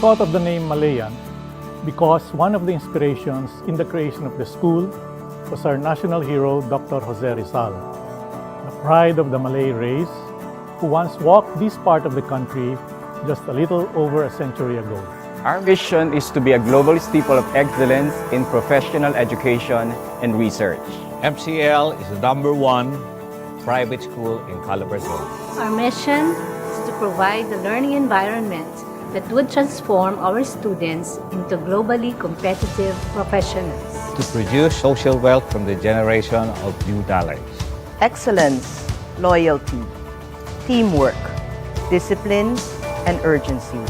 thought of the name Malayan because one of the inspirations in the creation of the school was our national hero, Dr. Jose Rizal, the pride of the Malay race, who once walked this part of the country just a little over a century ago. Our vision is to be a global staple of excellence in professional education and research. MCL is the #1 private school in Calabarzon. Our mission is to provide the learning environment that would transform our students into globally competitive professionals. To produce social wealth from the generation of new talents. Excellence, loyalty, teamwork, discipline, and urgency.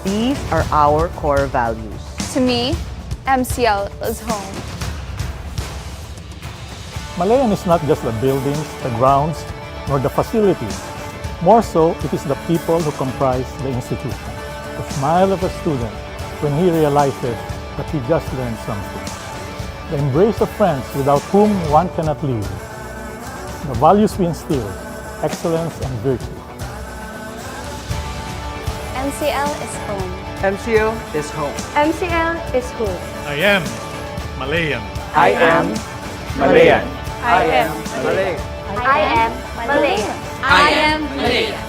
These are our core values. To me, MCL is home. Malayan is not just the buildings, the grounds, nor the facilities. More so, it is the people who comprise the institution. The smile of a student when he realizes that he just learned something. The embrace of friends without whom one cannot live. The values we instill, excellence and virtue. MCL is home. MCL is home. MCL is home. I am Malayan. I am Malayan. I am Malay. I am Malayan. I am Maria.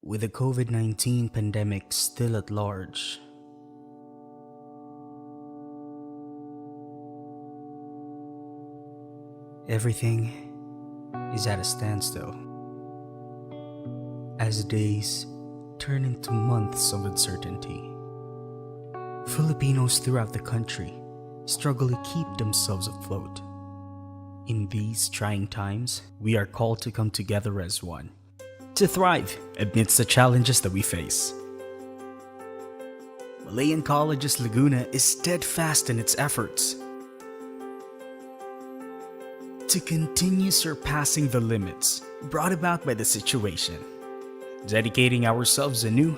With the COVID-19 pandemic still at large, everything is at a standstill. As days turn into months of uncertainty, Filipinos throughout the country struggle to keep themselves afloat. In these trying times, we are called to come together as one, to thrive amidst the challenges that we face. Malayan College's Laguna is steadfast in its efforts to continue surpassing the limits brought about by the situation, dedicating ourselves anew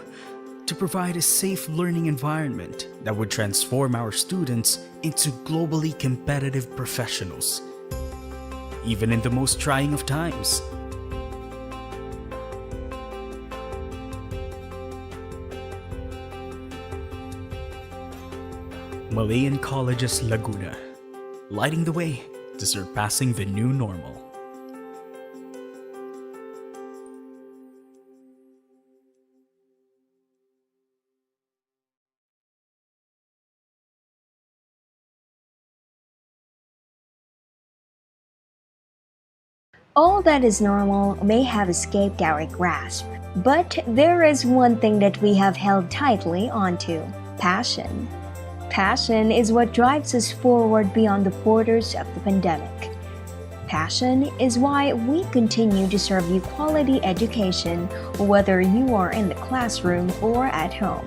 to provide a safe learning environment that would transform our students into globally competitive professionals, even in the most trying of times. Malayan College's Laguna, lighting the way to surpassing the new normal. All that is normal may have escaped our grasp, but there is one thing that we have held tightly onto: passion. Passion is what drives us forward beyond the borders of the pandemic. Passion is why we continue to serve you quality education, whether you are in the classroom or at home.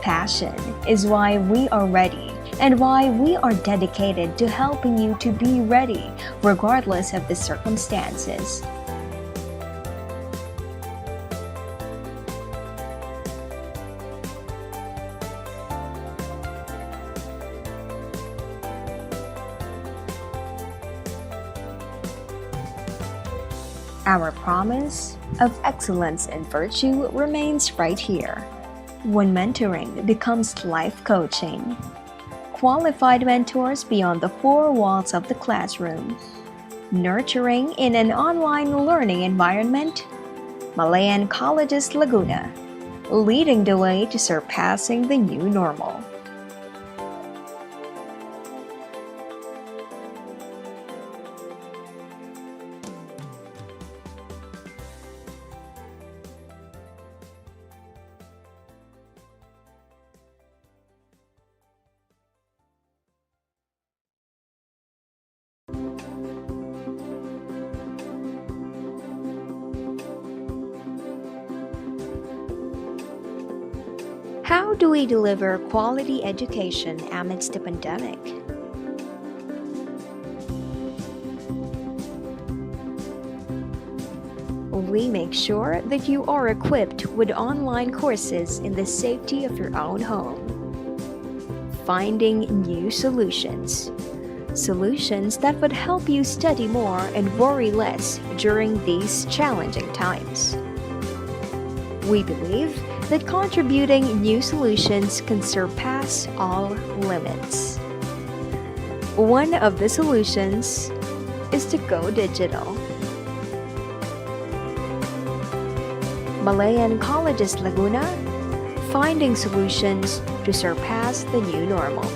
Passion is why we are ready and why we are dedicated to helping you to be ready, regardless of the circumstances. Our promise of excellence and virtue remains right here. When mentoring becomes life coaching, qualified mentors beyond the four walls of the classroom, nurturing in an online learning environment, Malayan College's Laguna, leading the way to surpassing the new normal. How do we deliver quality education amidst the pandemic? We make sure that you are equipped with online courses in the safety of your own home. Finding new solutions. Solutions that would help you study more and worry less during these challenging times. We believe that contributing new solutions can surpass all limits. One of the solutions is to go digital. Malayan Colleges Laguna, finding solutions to surpass the new normal.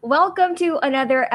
Welcome to another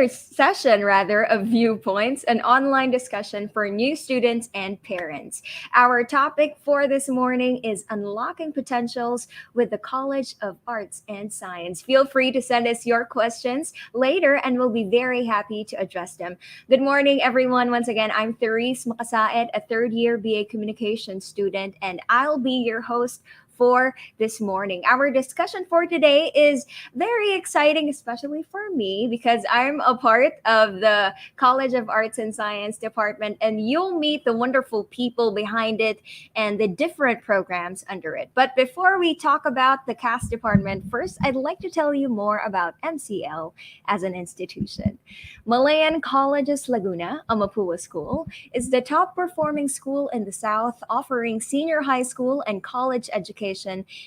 session rather of Viewpoints, an online discussion for new students and parents. Our topic for this morning is unlocking potentials with the College of Arts and Science. Feel free to send us your questions later and we'll be very happy to address them. Good morning, everyone. Once again, I'm Therese Makasaet, a third year BA Communications student, and I'll be your host for this morning. Our discussion for today is very exciting, especially for me, because I'm a part of the College of Arts and Science department, and you'll meet the wonderful people behind it and the different programs under it. But before we talk about the CAS department, first, I'd like to tell you more about MCL as an institution. Malayan Colleges Laguna, a Mapua school, is the top performing school in the South, offering senior high school and college education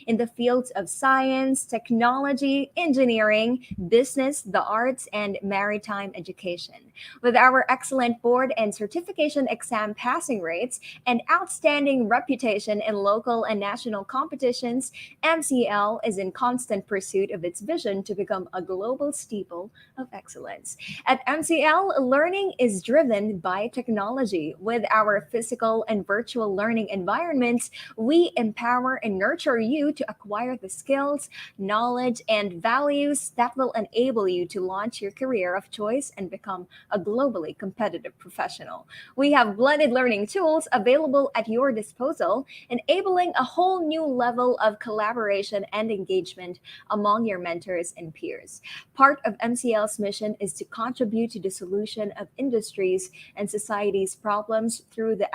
in the fields of science, technology, engineering, business, the arts, and maritime education. With our excellent board and certification exam passing rates and outstanding reputation in local and national competitions, MCL is in constant pursuit of its vision to become a global steeple of excellence. At MCL, learning is driven by technology. With our physical and virtual learning environments, we empower and nurture you to acquire the skills, knowledge, and values that will enable you to launch your career of choice and become a globally competitive professional. We have blended learning tools available at your disposal, enabling a whole new level of collaboration and engagement among your mentors and peers. Part of MCL's mission is to contribute to the solution of industries and society's problems through the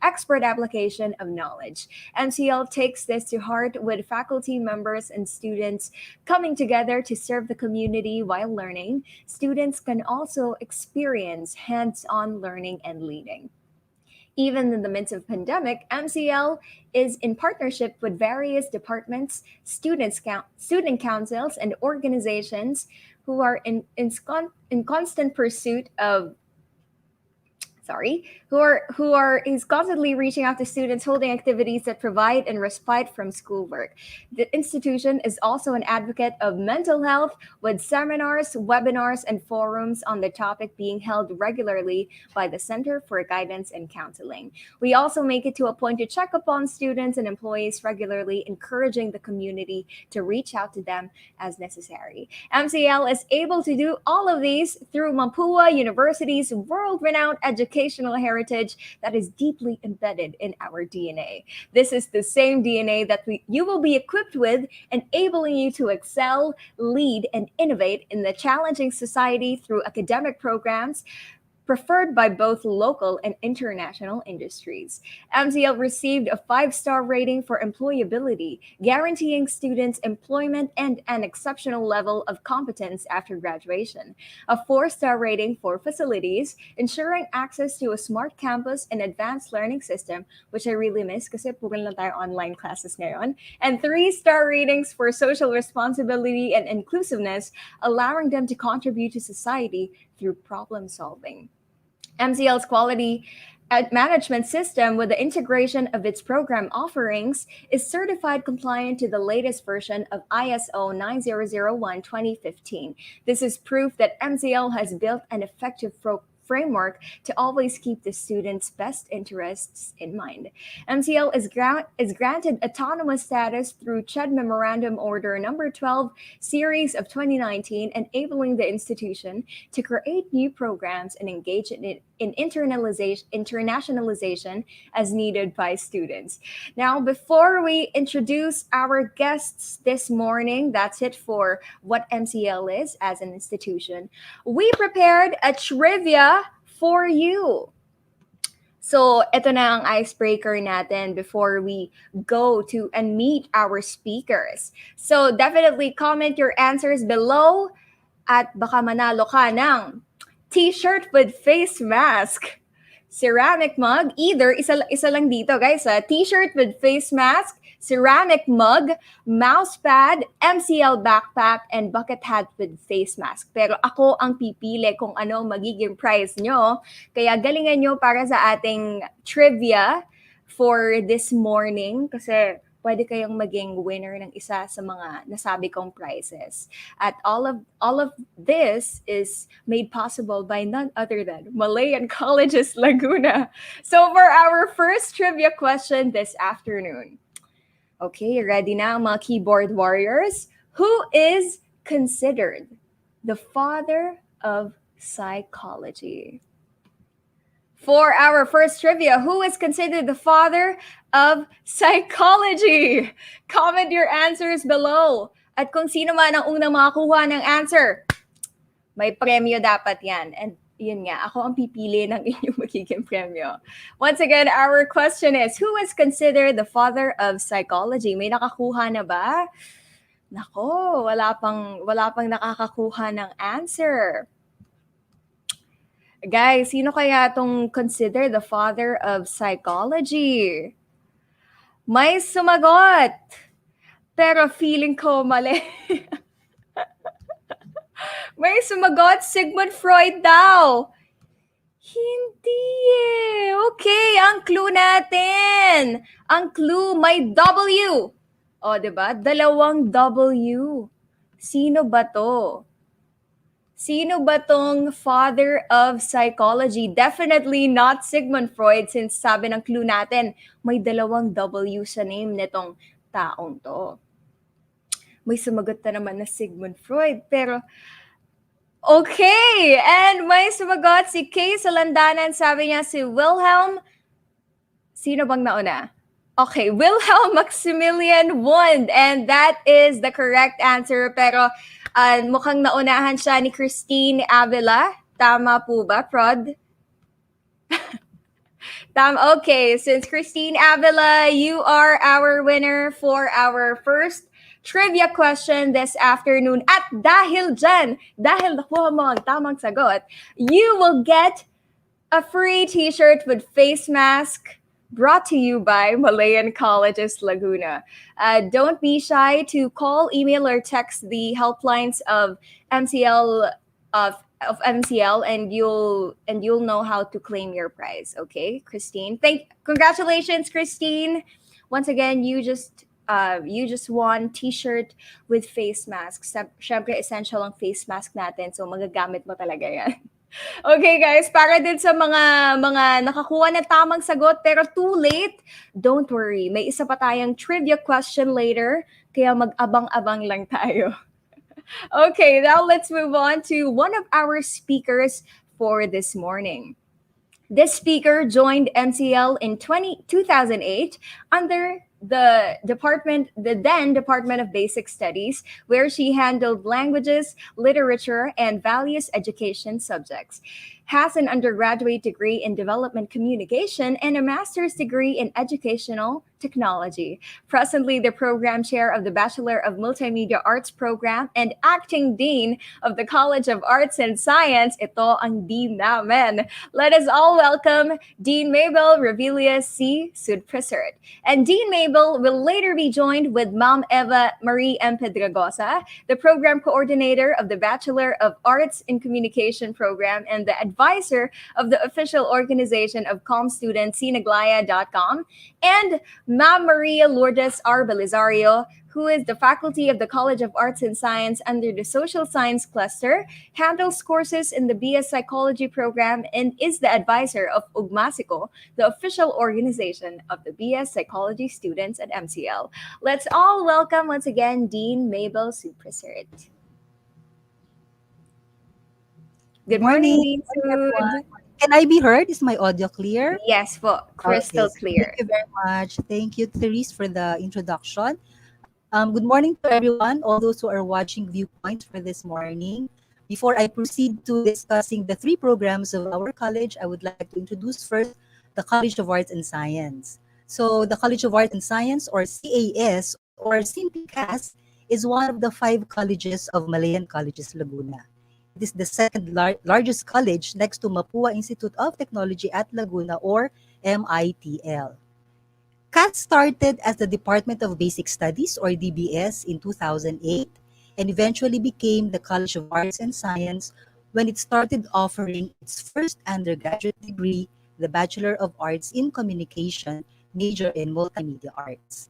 expert application of knowledge. MCL takes this to heart with faculty members and students coming together to serve the community while learning. Students can also experience hands-on learning and leading. Even in the midst of pandemic, MCL is in partnership with various departments, student councils, and organizations who are in constant pursuit of who are is constantly reaching out to students holding activities that provide and respite from schoolwork. The institution is also an advocate of mental health with seminars, webinars, and forums on the topic being held regularly by the Center for Guidance and Counseling. We also make it to a point to check upon students and employees regularly, encouraging the community to reach out to them as necessary. MCL is able to do all of these through Mapua University's world-renowned educational heritage that is deeply embedded in our DNA. This is the same DNA that you will be equipped with, enabling you to excel, lead, and innovate in the challenging society through academic programs preferred by both local and international industries. MCL received a 5-star rating for employability, guaranteeing students employment and an exceptional level of competence after graduation. A 4-star rating for facilities, ensuring access to a smart campus and advanced learning system, which I really miss kasi puro lang tayo online classes ngayon. And 3-star ratings for social responsibility and inclusiveness, allowing them to contribute to society through problem solving. MCL's quality management system, with the integration of its program offerings, is certified compliant to the latest version of ISO 9001:2015. This is proof that MCL has built an effective framework to always keep the students' best interests in mind. MCL is granted autonomous status through CHED Memorandum Order Number 12, Series of 2019, enabling the institution to create new programs and engage in internationalization as needed by students. Now, before we introduce our guests this morning, that's it for what MCL is as an institution. We prepared a trivia for you. So, ito na ang icebreaker natin before we go to and meet our speakers. So, definitely comment your answers below at baka manalo ka ng t-shirt with face mask, ceramic mug, either isa lang dito guys, t-shirt with face mask, ceramic mug, mouse pad, MCL backpack, and bucket hat with face mask. Pero ako ang pipili kung ano magiging prize nyo. Kaya galingan nyo para sa ating trivia for this morning kasi pwede kayong maging winner ng isa sa mga nasabi kong prizes. At all of this is made possible by none other than Malayan Colleges Laguna. So for our first trivia question this afternoon. Okay, ready na mga keyboard warriors? Who is considered the father of psychology? For our first trivia, who is considered the father of psychology? Comment your answers below. At kung sino man ang unang makakuha ng answer, may premyo dapat yan. And yun nga, ako ang pipili ng inyong magiging premyo. Once again, our question is, who is considered the father of psychology? May nakakuha na ba? Nako, wala pang nakakakuha ng answer. Guys, sino kaya tong consider the father of psychology? May sumagot. Pero feeling ko mali. May sumagot, Sigmund Freud daw. Hindi eh. Okay, ang clue natin. Ang clue, may W. O, diba? Dalawang W. Sino ba to? Sino ba tong father of psychology? Definitely not Sigmund Freud since sabi ng clue natin, may dalawang W sa name nitong taong to. May sumagot na naman na Sigmund Freud, pero okay, and may sumagot si Kay sa landanan. Sabi niya si Wilhelm. Sino bang nauna? Okay, Wilhelm Maximilian Wundt. And that is the correct answer. Pero mukhang naunahan siya ni Christine Avila. Tama po ba, Prod? Okay, since Christine Avila, you are our winner for our first trivia question this afternoon. At dahil dyan, dahil nakuha mo ang tamang sagot, you will get a free t-shirt with face mask brought to you by Malayan Colleges Laguna. Don't be shy to call, email, or text the helplines of MCL of MCL and you'll know how to claim your prize. Okay, Christine. Congratulations, Christine. Once again, you just won t-shirt with face mask. Syempre, essential ang face mask natin. So, magagamit mo talaga yan. Okay, guys. Para din sa mga nakakuha ng tamang sagot pero too late, don't worry. May isa pa tayong trivia question later. Kaya mag-abang-abang lang tayo. Okay, now let's move on to one of our speakers for this morning. This speaker joined MCL in 2008 under the then Department of Basic Studies, where she handled languages, literature, and values education subjects. Has an undergraduate degree in development communication and a master's degree in educational technology. Presently, the program chair of the Bachelor of Multimedia Arts program and acting dean of the College of Arts and Science. Ito ang dean namin. Let us all welcome Dean Mabel Revilla C. Sudpresert. And Dean Mabel will later be joined with Ma'am Eva Marie M. Pedragosa, the program coordinator of the Bachelor of Arts in Communication program and the advisor of the official organization of Calm Students, Sinaglaya.com, and Ma'am Maria Lourdes R. Belisario, who is the faculty of the College of Arts and Science under the Social Science Cluster, handles courses in the BS Psychology program, and is the advisor of Ugmasico, the official organization of the BS Psychology students at MCL. Let's all welcome once again Dean Mabel Sudpresert. Good morning, Dean Sud. Can I be heard? Is my audio clear? Yes, po. Crystal clear. Thank you very much. Thank you, Therese, for the introduction. Good morning to everyone, all those who are watching Viewpoints for this morning. Before I proceed to discussing the three programs of our college, I would like to introduce first the College of Arts and Science. So the College of Arts and Science, or CAS, or simply CAS, is one of the 5 colleges of Malayan Colleges Laguna. It is the second largest college next to Mapua Institute of Technology at Laguna, or MITL. CAS started as the Department of Basic Studies, or DBS, in 2008 and eventually became the College of Arts and Science when it started offering its first undergraduate degree, the Bachelor of Arts in Communication, major in Multimedia Arts.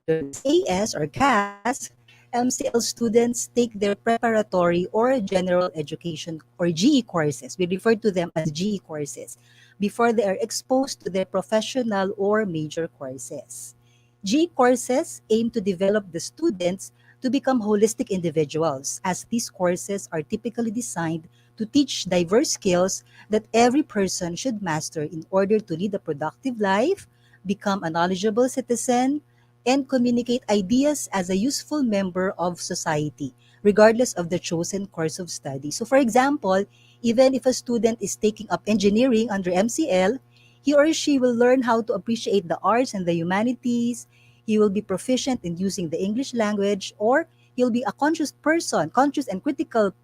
After CAS or CAS, MCL students take their preparatory or general education or GE courses. We refer to them as GE courses before they are exposed to their professional or major courses. GE courses aim to develop the students to become holistic individuals, as these courses are typically designed to teach diverse skills that every person should master in order to lead a productive life, become a knowledgeable citizen, and communicate ideas as a useful member of society, regardless of the chosen course of study. So, for example, even if a student is taking up engineering under MCL, he or she will learn how to appreciate the arts and the humanities. He will be proficient in using the English language, or he'll be a conscious and critical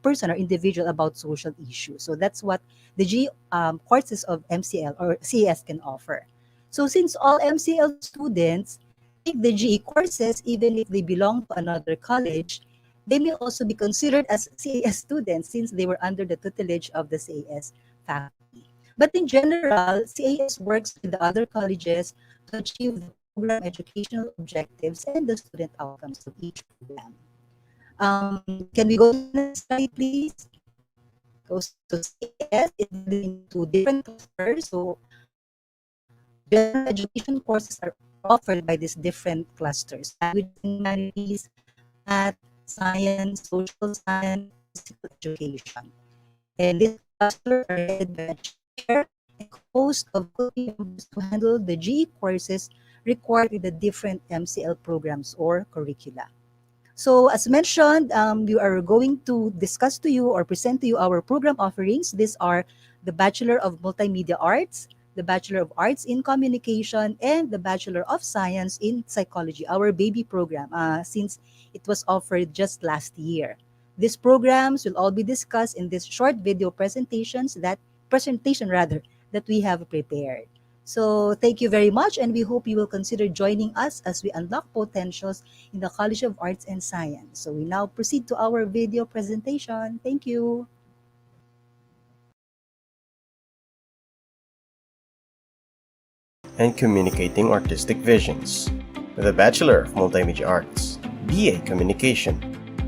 person or individual about social issues. So that's what the G courses of MCL or CES can offer. So since all MCL students take the GE courses, even if they belong to another college, they may also be considered as CAS students since they were under the tutelage of the CAS faculty. But in general, CAS works with the other colleges to achieve the program educational objectives and the student outcomes of each program. Can we go to the next slide, please? So CAS is into different clusters. So general education courses are offered by these different clusters: language and humanities, math, science, social science, physical education. And this cluster are headed by a chair and composed of committee members to handle the GE courses required in the different MCL programs or curricula. So as mentioned, we are going to discuss to you or present to you our program offerings. These are the Bachelor of Multimedia Arts, the Bachelor of Arts in Communication, and the Bachelor of Science in Psychology, our baby program, since it was offered just last year. These programs will all be discussed in this short video presentation that we have prepared. So thank you very much, and we hope you will consider joining us as we unlock potentials in the College of Arts and Science. So we now proceed to our video presentation. Thank you. And communicating artistic visions, the Bachelor of Multimedia Arts, BA Communication,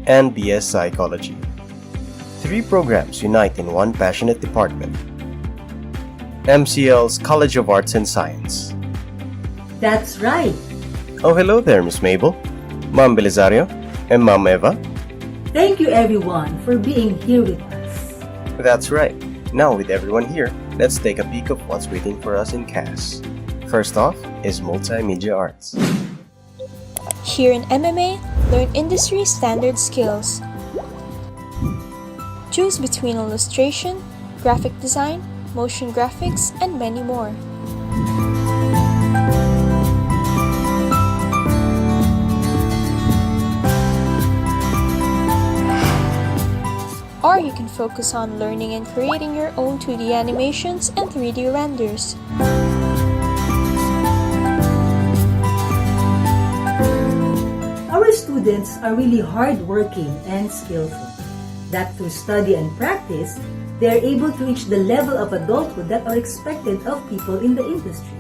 and BS Psychology. 3 programs unite in one passionate department. MCL's College of Arts and Science. That's right. Oh, hello there, Miss Mabel, Ma'am Belisario, and Ma'am Eva. Thank you everyone for being here with us. That's right. Now with everyone here, let's take a peek of what's waiting for us in CAS. First off is Multimedia Arts. Here in MMA, learn industry standard skills. Choose between illustration, graphic design, motion graphics, and many more. Or you can focus on learning and creating your own 2D animations and 3D renders. Our students are really hardworking and skillful. That through study and practice, they are able to reach the level of adulthood that are expected of people in the industry.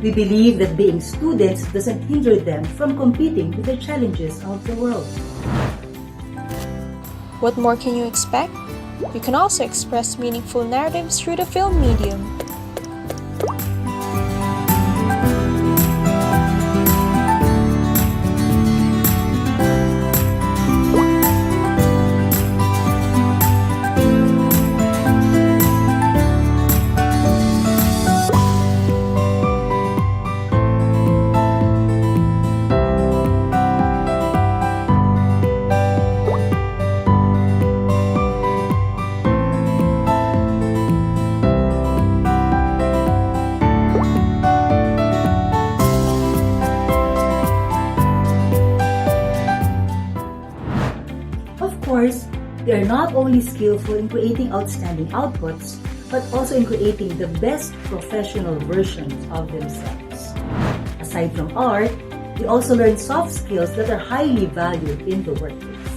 We believe that being students doesn't hinder them from competing with the challenges of the world. What more can you expect? You can also express meaningful narratives through the film medium. They are not only skillful in creating outstanding outputs, but also in creating the best professional versions of themselves. Aside from art, they also learn soft skills that are highly valued in the workplace.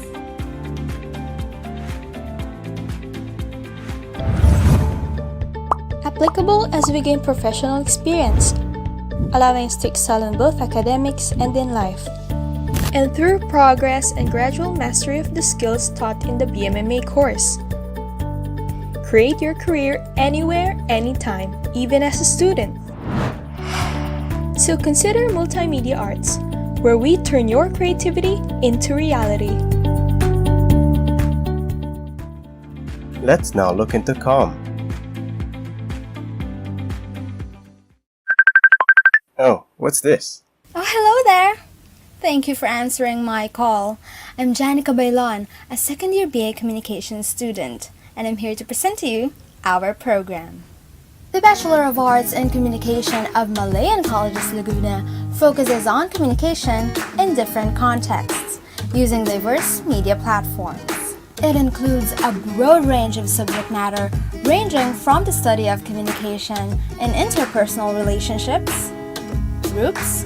applicable as we gain professional experience, allowing us to excel in both academics and in life. And through progress and gradual mastery of the skills taught in the BMMA course. Create your career anywhere, anytime, even as a student. So consider Multimedia Arts, where we turn your creativity into reality. Let's now look into COM. Oh, what's this? Oh, hello there! Thank you for answering my call. I'm Janica Bailon, a second-year BA Communications student, and I'm here to present to you our program. The Bachelor of Arts in Communication of Malayan Colleges Laguna focuses on communication in different contexts, using diverse media platforms. It includes a broad range of subject matter, ranging from the study of communication in interpersonal relationships, groups,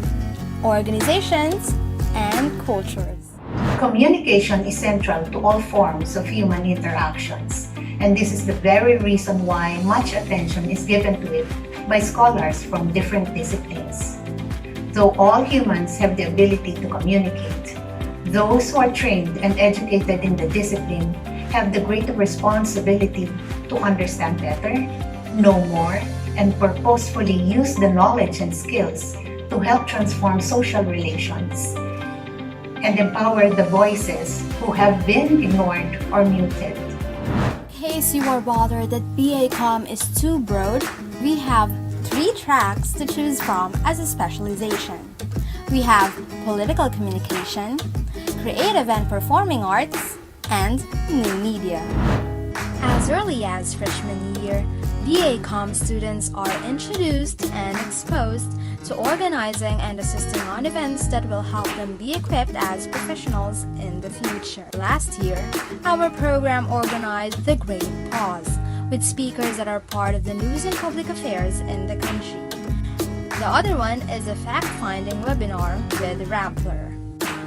organizations, and cultures. Communication is central to all forms of human interactions, and this is the very reason why much attention is given to it by scholars from different disciplines. Though all humans have the ability to communicate, those who are trained and educated in the discipline have the greater responsibility to understand better, know more, and purposefully use the knowledge and skills to help transform social relations and empower the voices who have been ignored or muted. In case you are bothered that BA Com is too broad, we have 3 tracks to choose from as a specialization. We have Political Communication, Creative and Performing Arts, and New Media. As early as freshman year, BA Com students are introduced and exposed to organizing and assisting on events that will help them be equipped as professionals in the future. Last year, our program organized the Great Pause, with speakers that are part of the news and public affairs in the country. The other one is a fact-finding webinar with Rappler.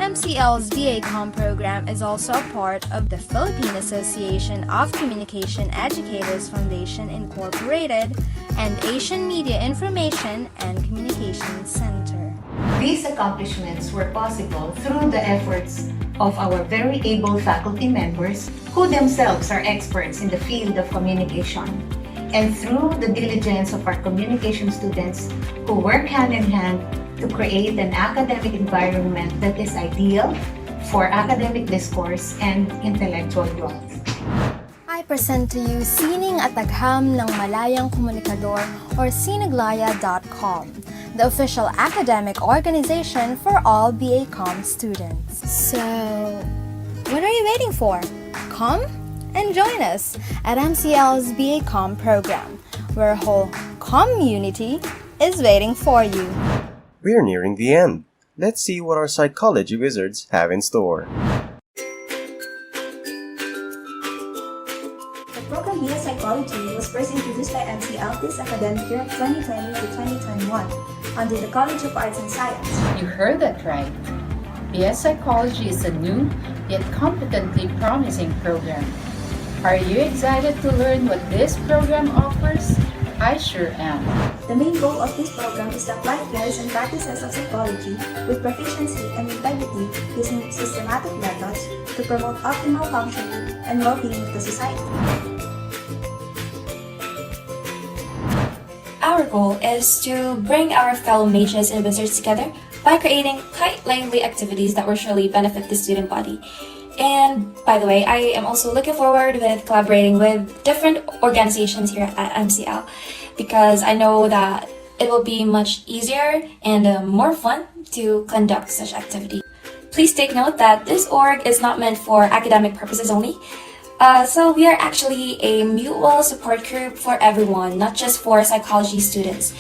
MCL's BA Com program is also a part of the Philippine Association of Communication Educators Foundation Incorporated and Asian Media Information and Communication Center. These accomplishments were possible through the efforts of our very able faculty members who themselves are experts in the field of communication, and through the diligence of our communication students who work hand in hand to create an academic environment that is ideal for academic discourse and intellectual growth. I present to you Sining at Agham ng Malayang Komunikador or siniglaya.com, the official academic organization for all BA Com students. So, what are you waiting for? Come and join us at MCL's BA Com program, where a whole community is waiting for you. We're nearing the end. Let's see what our psychology wizards have in store. The program BS Psychology was first introduced by MCL this academic year of 2020 to 2021 under the College of Arts and Science. You heard that right. BS Psychology is a new yet competently promising program. Are you excited to learn what this program offers? I sure am. The main goal of this program is to apply theories and practices of psychology with proficiency and integrity using systematic methods to promote optimal functioning and well-being of the society. Our goal is to bring our fellow mages and wizards together by creating quite lively activities that will surely benefit the student body. And by the way, I am also looking forward with collaborating with different organizations here at MCL because I know that it will be much easier and more fun to conduct such activity. Please take note that this org is not meant for academic purposes only. So we are actually a mutual support group for everyone, not just for psychology students.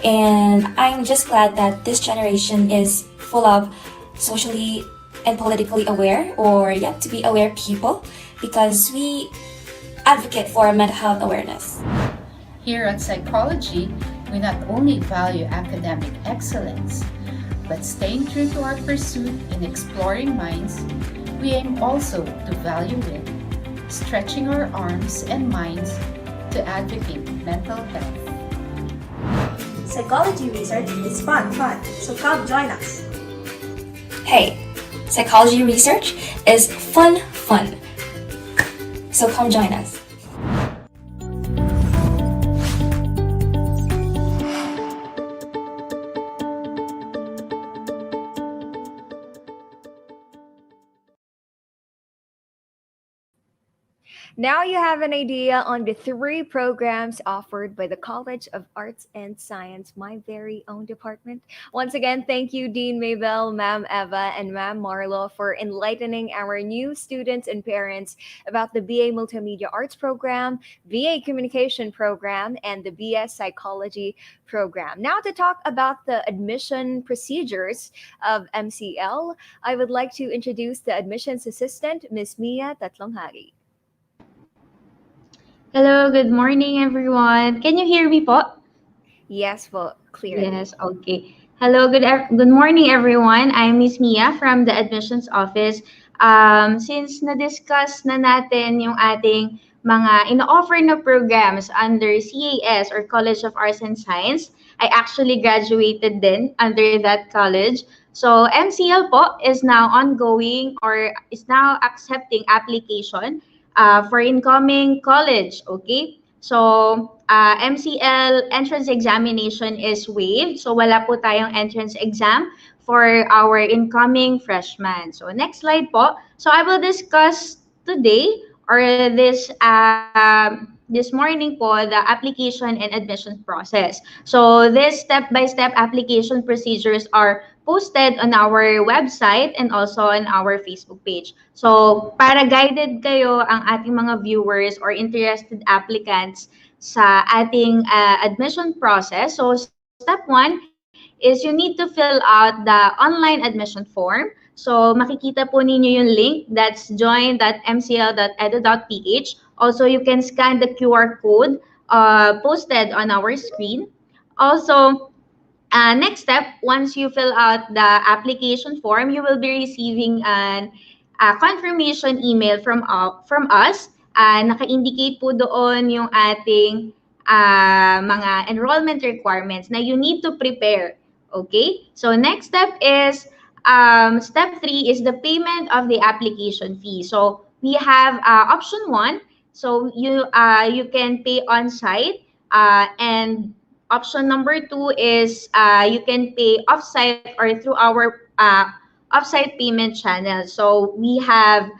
And I'm just glad that this generation is full of socially and politically aware or yet to be aware people because we advocate for mental health awareness. Here at Psychology, we not only value academic excellence, but staying true to our pursuit in exploring minds, we aim also to value it, stretching our arms and minds to advocate mental health. psychology research is fun. So come join us. Hey, psychology research is fun. So come join us. Now you have an idea on the three programs offered by the College of Arts and Science, my very own department. Once again, thank you, Dean Maybell, Ma'am Eva, and Ma'am Marlo for enlightening our new students and parents about the BA Multimedia Arts program, BA Communication program, and the BS Psychology program. Now to talk about the admission procedures of MCL, I would like to introduce the admissions assistant, Miss Mia Tatlonghari. Hello, good morning everyone. Can you hear me po? Yes po, clearly. Yes, okay. Hello, good morning everyone. I'm Miss Mia from the admissions office. Since na-discuss na natin yung ating mga ino-offer na programs under CAS or College of Arts and Science, I actually graduated din under that college. So MCL po is now ongoing or is now accepting application for incoming college, okay? So, MCL entrance examination is waived. So, wala po tayong entrance exam for our incoming freshmen. So, next slide po. So, I will discuss today or this morning po the application and admission process. So, this step-by-step application procedures are posted on our website and also on our Facebook page. So, para guided kayo ang ating mga viewers or interested applicants sa ating admission process. So, step 1 is you need to fill out the online admission form. So, makikita po ninyo yung link, that's join.mcl.edu.ph. Also, you can scan the QR code posted on our screen. Also, next step, once you fill out the application form, you will be receiving an confirmation email from us. Naka-indicate po doon yung ating mga enrollment requirements na you need to prepare. Okay? So next step is, step 3 is the payment of the application fee. So we have option 1. So you can pay on-site and option number 2 is you can pay off-site or through our off-site payment channel. So we have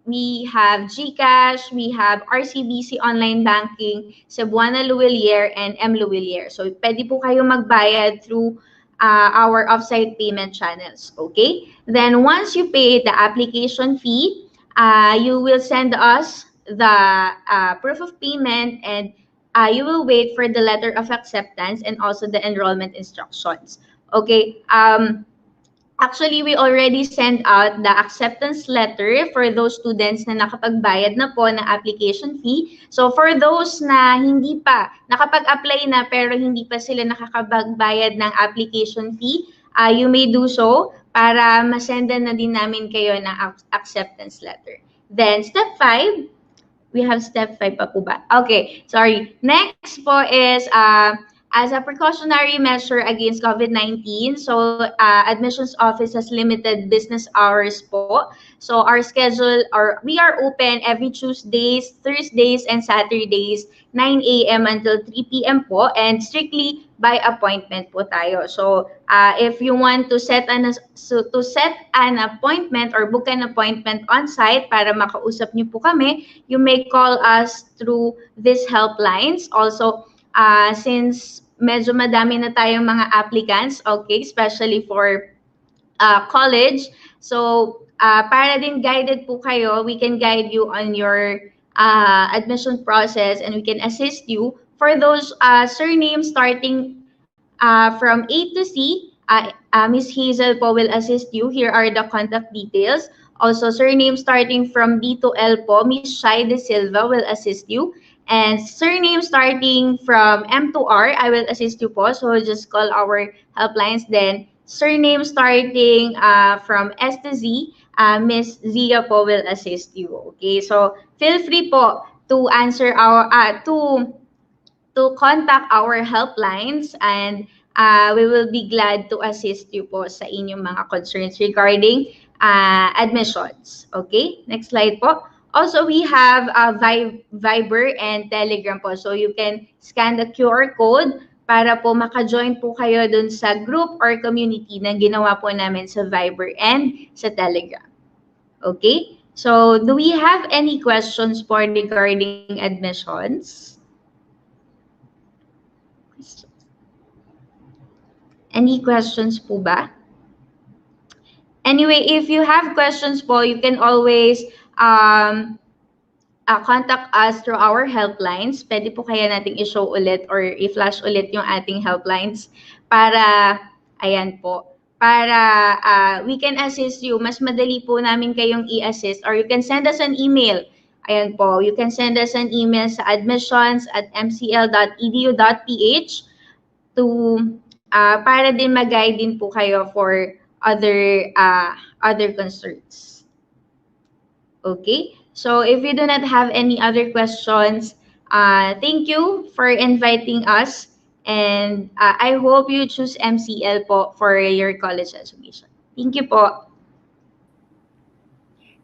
GCash, we have RCBC online banking, Cebuana Luwilier, and M Luwilier. So pwede po kayo magbayad through our off-site payment channels. Okay? Then once you pay the application fee, you will send us the proof of payment and you will wait for the letter of acceptance and also the enrollment instructions. Okay. Actually, we already sent out the acceptance letter for those students na nakapagbayad na po ng application fee. So for those na hindi pa nakapag-apply na pero hindi pa sila nakakapagbayad ng application fee, you may do so para masendan na din namin kayo ng acceptance letter. Then step 5, we have step 5 pa po ba? Okay, sorry. Next po is as a precautionary measure against COVID-19, so admissions office has limited business hours po. So our schedule, or we are open every Tuesdays, Thursdays, and Saturdays, 9 a.m. until 3 p.m. po, and strictly by appointment po tayo. So if you want to set an appointment or book an appointment on site para makausap niyo po kami, you may call us through these helplines. Also, since medyo madami na tayong mga applicants, okay, especially for college. So, para din guided po kayo, we can guide you on your admission process and we can assist you. For those surnames starting from A to C, Ms. Hazel po will assist you. Here are the contact details. Also, surname starting from D to L po, Ms. Shai De Silva will assist you. And surname starting from M to R, I will assist you po. So just call our helplines. Then surname starting from S to Z, Miss Zia po will assist you. Okay, so feel free po to answer our to contact our helplines, and we will be glad to assist you po sa inyong mga concerns regarding admissions. Okay? Next slide po. Also, we have Viber and Telegram po. So you can scan the QR code para po maka-join po kayo dun sa group or community na ginawa po namin sa Viber and sa Telegram. Okay? So, do we have any questions po regarding admissions? Any questions po ba? Anyway, if you have questions po, you can always contact us through our helplines. Pwede po kaya nating i-show ulit or i-flash ulit yung ating helplines para, ayan po, para we can assist you. Mas madali po namin kayong i-assist, or you can send us an email. Ayan po, you can send us an email sa admissions@mcl.edu.ph to para din mag-guide din po kayo for other concerns. Okay? So if you do not have any other questions, thank you for inviting us, and I hope you choose MCL po for your college education. Thank you po.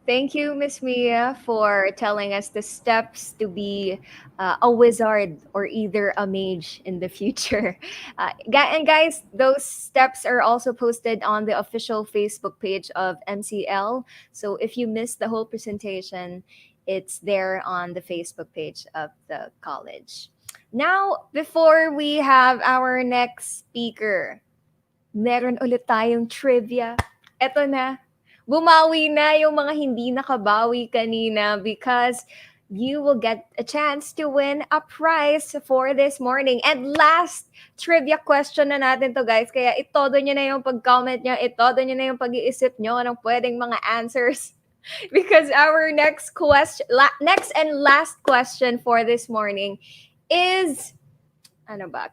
Thank you, Miss Mia, for telling us the steps to be a wizard or either a mage in the future. And guys, those steps are also posted on the official Facebook page of MCL. So if you missed the whole presentation, it's there on the Facebook page of the college. Now, before we have our next speaker, meron ulit tayong trivia. Eto na. Bumawi na yung mga hindi nakabawi kanina, because you will get a chance to win a prize for this morning. And last trivia question na natin to, guys. Kaya itodo nyo na yung pag-comment nyo, itodo nyo na yung pag-iisip nyo ng pwedeng mga answers. Because our next and last question for this morning is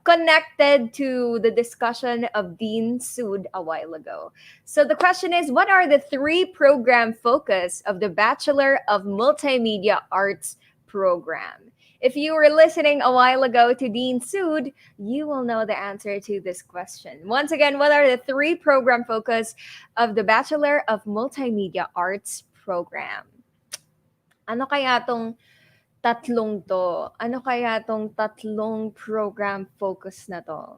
connected to the discussion of Dean Sood a while ago. So the question is, what are the 3 program focus of the Bachelor of Multimedia Arts program? If you were listening a while ago to Dean Sood, you will know the answer to this question. Once again, what are the 3 program focus of the Bachelor of Multimedia Arts program? Ano kaya tong tatlong to? Ano kaya tong tatlong program focus na to?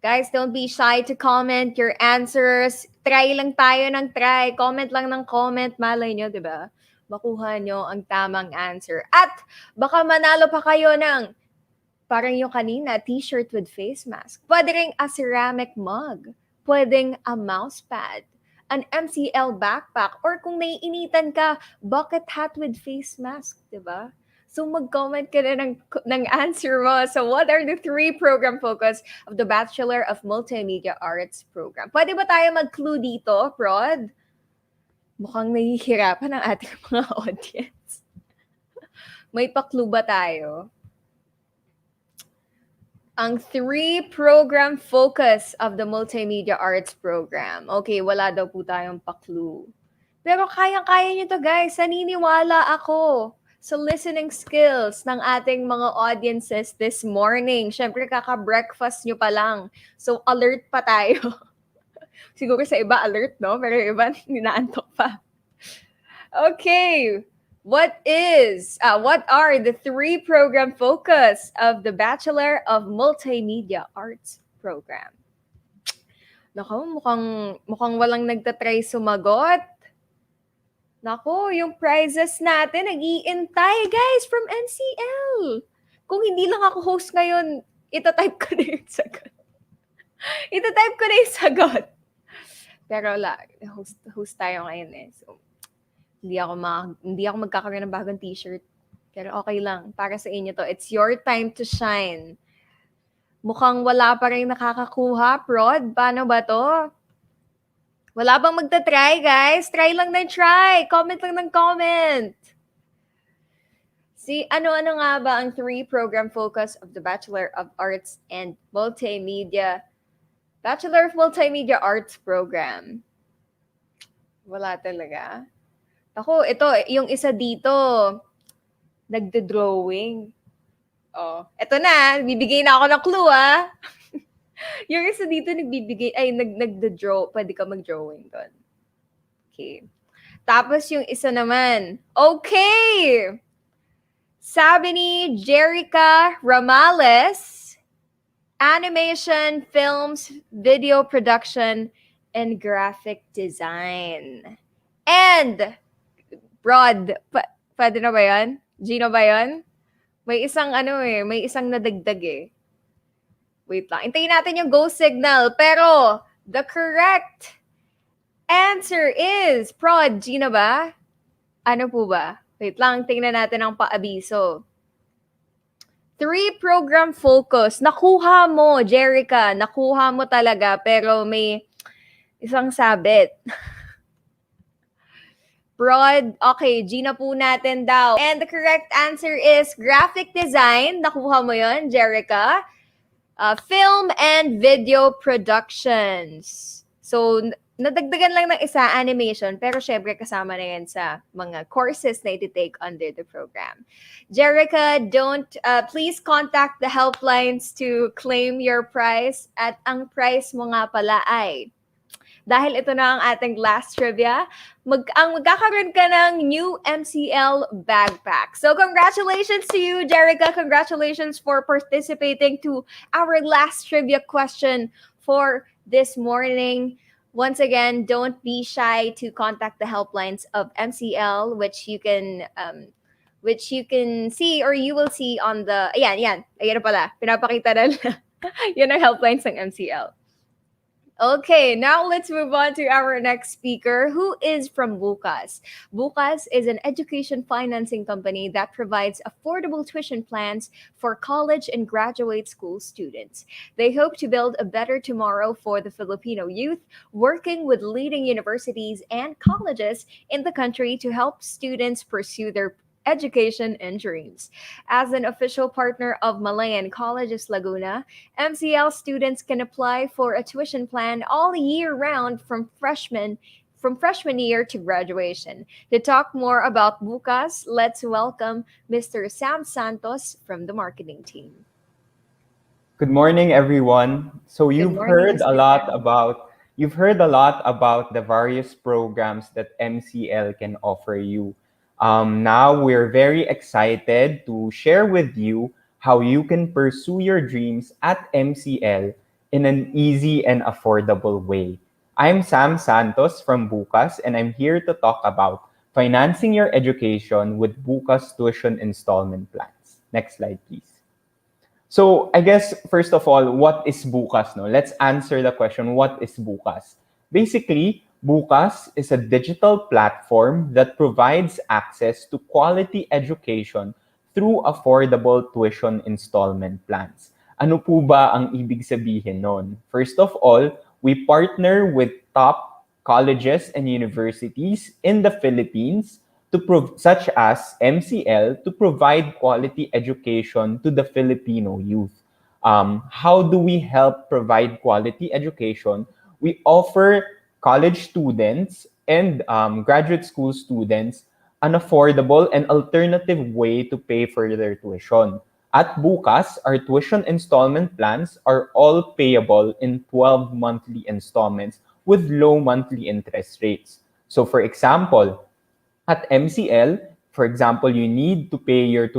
Guys, don't be shy to comment your answers. Try lang tayo ng try. Comment lang ng comment. Malay nyo, di ba? Makuha nyo ang tamang answer. At baka manalo pa kayo ng parang yung kanina, t-shirt with face mask. Pwede ring a ceramic mug. Pwedeng a mousepad. An MCL backpack, or kung naiinitan ka, bucket hat with face mask, di ba? So mag-comment ka na ng answer mo. So what are the 3 program focus of the Bachelor of Multimedia Arts program? Pwede ba tayo mag-clue dito, Prod? Mukhang nahihirapan ang ating mga audience. May pa-clue ba tayo? Ang 3 program focus of the Multimedia Arts program. Okay, wala daw po tayong pa-clue. Pero kayang-kaya nyo to, guys. Naniniwala ako sa listening skills ng ating mga audiences this morning. Siyempre, kaka-breakfast nyo pa lang. So, alert pa tayo. Siguro sa iba, alert, no? Pero iba, ninaantok pa. Okay. What are the 3 program focus of the Bachelor of Multimedia Arts program? Nako, mukhang walang nagtatry sumagot. Nako, yung prizes natin nag-iintay, guys, from MCL. Kung hindi lang ako host ngayon, itatype ko na yung sagot. Pero host tayo ngayon eh. So, hindi ako magkakaroon ng bagong t-shirt. Pero okay lang. Para sa inyo to. It's your time to shine. Mukhang wala pa rin nakakakuha, Prod. Paano ba to? Wala bang magta-try, guys? Try lang ng try. Comment lang ng comment. Ano-ano nga ba ang 3 program focus of the Bachelor of Arts and Multimedia Bachelor of Multimedia Arts program? Wala talaga. Ako, ito, yung isa dito, nagde-drawing. Oh, eto na, bibigay na ako ng clue, ah. Yung isa dito nagbibigay, ay, nagda-draw. Pwede ka mag-drawing doon. Okay. Tapos yung isa naman. Okay! Sabi ni Jerica Ramales, animation, films, video production, and graphic design. And, Rod, pwede na ba yan? Gino ba yan? May isang may isang nadagdag eh. Wait lang. Hintayin natin yung go signal. Pero, the correct answer is, Prod, Gino ba? Ano po ba? Wait lang, tingnan natin ang paabiso. 3 program focus. Nakuha mo, Jerica. Nakuha mo talaga, pero may isang sabit. Broad, okay, Gina po natin daw. And the correct answer is graphic design. Nakuha mo yon, Jerica. Film and video productions. So, nadagdagan lang ng isa, animation, pero syempre kasama na yan sa mga courses na iti-take under the program. Jerica, please contact the helplines to claim your prize. At ang prize mo nga pala ay, dahil ito na ang ating last trivia, magkakaroon ka ng new MCL backpack. So congratulations to you, Jerica. Congratulations for participating to our last trivia question for this morning. Once again, don't be shy to contact the helplines of MCL, which you can see or you will see on the, ayan na pala, pinapakita na yan ang helplines ng MCL. Okay, now let's move on to our next speaker, who is from Bukas. Bukas is an education financing company that provides affordable tuition plans for college and graduate school students. They hope to build a better tomorrow for the Filipino youth, working with leading universities and colleges in the country to help students pursue their education and dreams. As an official partner of Malayan Colleges Laguna, MCL students can apply for a tuition plan all year round from freshman year to graduation. To talk more about Bukas, let's welcome Mr. Sam Santos from the marketing team. Good morning, everyone. So you've heard a lot about the various programs that MCL can offer you. Now we're very excited to share with you how you can pursue your dreams at MCL in an easy and affordable way. I'm Sam Santos from Bukas, and I'm here to talk about financing your education with Bukas tuition installment plans. Next slide, please. So I guess, first of all, what is Bukas? No? Let's answer the question, what is Bukas? Basically, Bukas is a digital platform that provides access to quality education through affordable tuition installment plans. Ano po ba ang ibig sabihin nun? First of all, we partner with top colleges and universities in the Philippines such as MCL to provide quality education to the Filipino youth. How do we help provide quality education? We offer college students and graduate school students an affordable and alternative way to pay for their tuition. At Bukas, our tuition installment plans are all payable in 12 monthly installments with low monthly interest rates. So for example, at MCL, for example, you need to pay your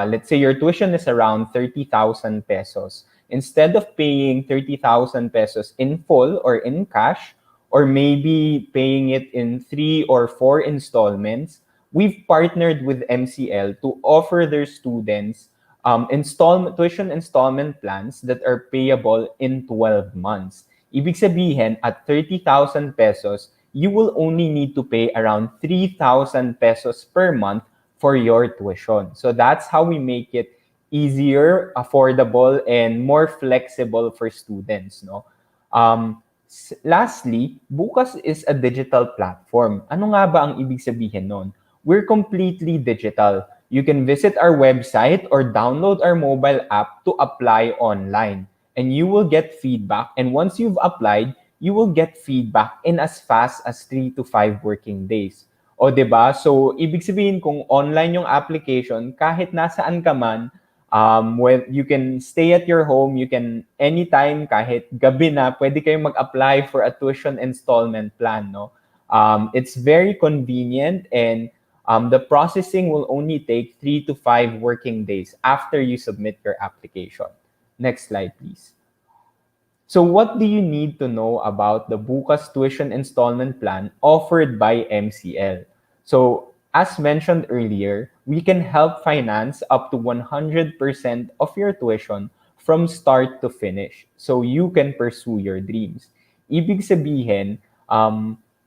let's say your tuition is around 30,000 pesos. Instead of paying 30,000 pesos in full or in cash, or maybe paying it in 3 or 4 installments, we've partnered with MCL to offer their students tuition installment plans that are payable in 12 months. Ibig sabihin, at 30,000 pesos, you will only need to pay around 3,000 pesos per month for your tuition. So that's how we make it easier, affordable, and more flexible for students. No? Lastly, Bukas is a digital platform. Ano nga ba ang ibig sabihin nun? We're completely digital. You can visit our website or download our mobile app to apply online. And you will get feedback. And once you've applied, you will get feedback in as fast as 3 to 5 working days. O diba? So, ibig sabihin kung online yung application, kahit nasaan ka man, When you can stay at your home, you can anytime, kahit gabi na, pwede kayong mag-apply for a tuition installment plan, no? It's very convenient, and the processing will only take 3 to 5 working days after you submit your application. Next slide, please. So what do you need to know about the Bukas tuition installment plan offered by MCL? So as mentioned earlier, we can help finance up to 100% of your tuition from start to finish, so you can pursue your dreams. Ibig sabihin,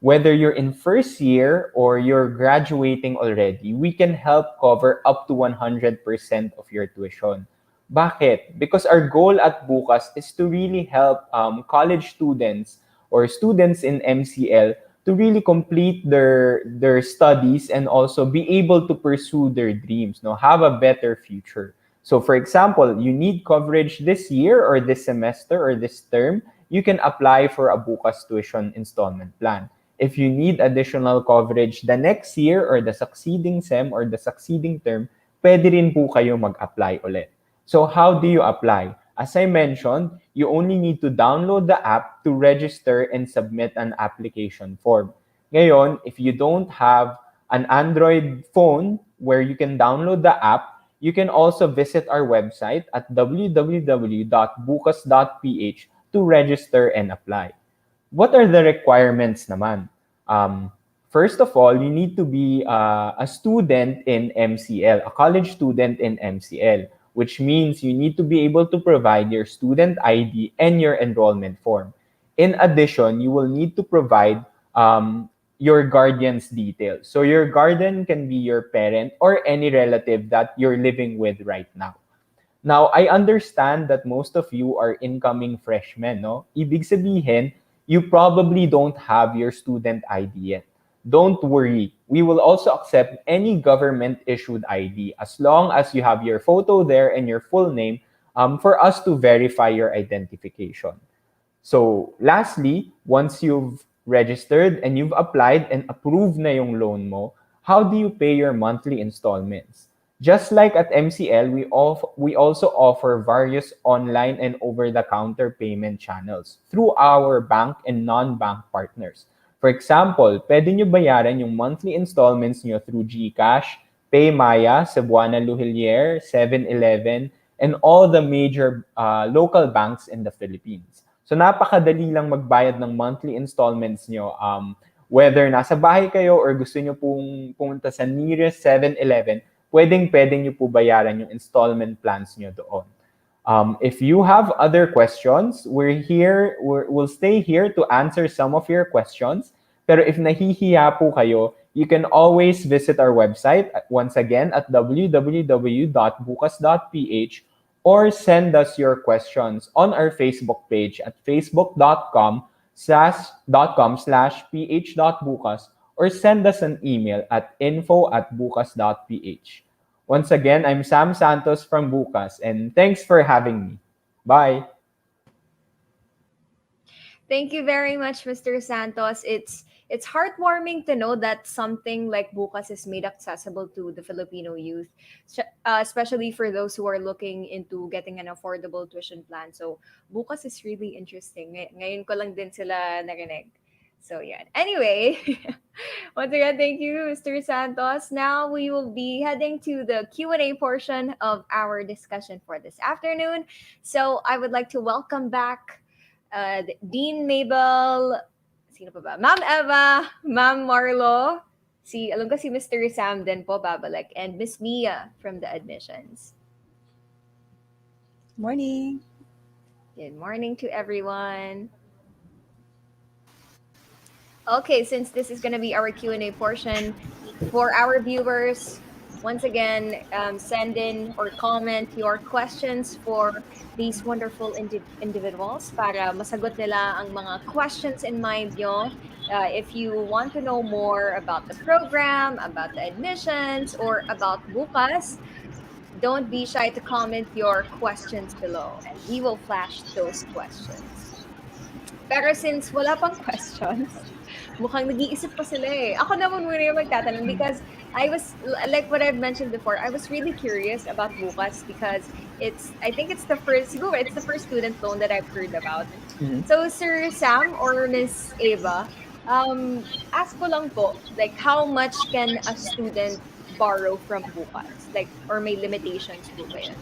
whether you're in first year or you're graduating already, we can help cover up to 100% of your tuition. Bakit? Because our goal at Bukas is to really help college students or students in MCL to really complete their studies and also be able to pursue their dreams, no, have a better future. So for example, you need coverage this year or this semester or this term, you can apply for a Bukas tuition installment plan. If you need additional coverage the next year or the succeeding sem or the succeeding term, pwede rin po kayo mag-apply ulit. So how do you apply? As I mentioned, you only need to download the app to register and submit an application form. Ngayon, if you don't have an Android phone where you can download the app, you can also visit our website at www.bukas.ph to register and apply. What are the requirements naman? First of all, you need to be a student in MCL, a college student in MCL, which means you need to be able to provide your student ID and your enrollment form. In addition, you will need to provide your guardian's details. So your guardian can be your parent or any relative that you're living with right now. Now, I understand that most of you are incoming freshmen, no? Ibig sabihin, you probably don't have your student ID yet. Don't worry. We will also accept any government-issued ID as long as you have your photo there and your full name for us to verify your identification. So, lastly, once you've registered and you've applied and approved na yung loan mo, how do you pay your monthly installments? Just like at MCL, we also offer various online and over-the-counter payment channels through our bank and non-bank partners. For example, pwede nyo bayaran yung monthly installments nyo through GCash, PayMaya, Cebuana Luhilier, 7-Eleven, and all the major local banks in the Philippines. So napakadali lang magbayad ng monthly installments nyo. Whether nasa bahay kayo or gusto nyo pong pumunta sa nearest 7-Eleven, pwede nyo po bayaran yung installment plans nyo doon. If you have other questions, we'll stay here to answer some of your questions. Pero if nahihiya po kayo, you can always visit our website once again at www.bukas.ph or send us your questions on our Facebook page at facebook.com/ph.bukas or send us an email at info@bukas.ph. Once again, I'm Sam Santos from Bukas, and thanks for having me. Bye. Thank you very much, Mr. Santos. It's heartwarming to know that something like Bukas is made accessible to the Filipino youth, especially for those who are looking into getting an affordable tuition plan. So, Bukas is really interesting. Ngayon ko lang din sila narinig. So, yeah. Anyway, once again, thank you, Mr. Santos. Now we will be heading to the Q&A portion of our discussion for this afternoon. So, I would like to welcome back Dean Mabel, sino pa ba? Ma'am Eva, Ma'am Marlo, alam ko si Mr. Sam din po babalik, and Miss Mia from the admissions. Morning. Good morning to everyone. Okay, since this is going to be our Q&A portion, for our viewers, once again, send in or comment your questions for these wonderful individuals para masagot nila ang mga questions in mind nyo. If you want to know more about the program, about the admissions, or about Bukas, don't be shy to comment your questions below and we will flash those questions. Pero since wala pang questions, Mukhang nag-iisip pa sila eh. Ako naman muna yung magtatanong because I was, like what I've mentioned before, I was really curious about bukas because I think it's the first, siguro it's the first student loan that I've heard about. Mhm. So Sir Sam or Miss Ava, ask ko lang po, like how much can a student borrow from bukas? Like, or may limitations po ba yun?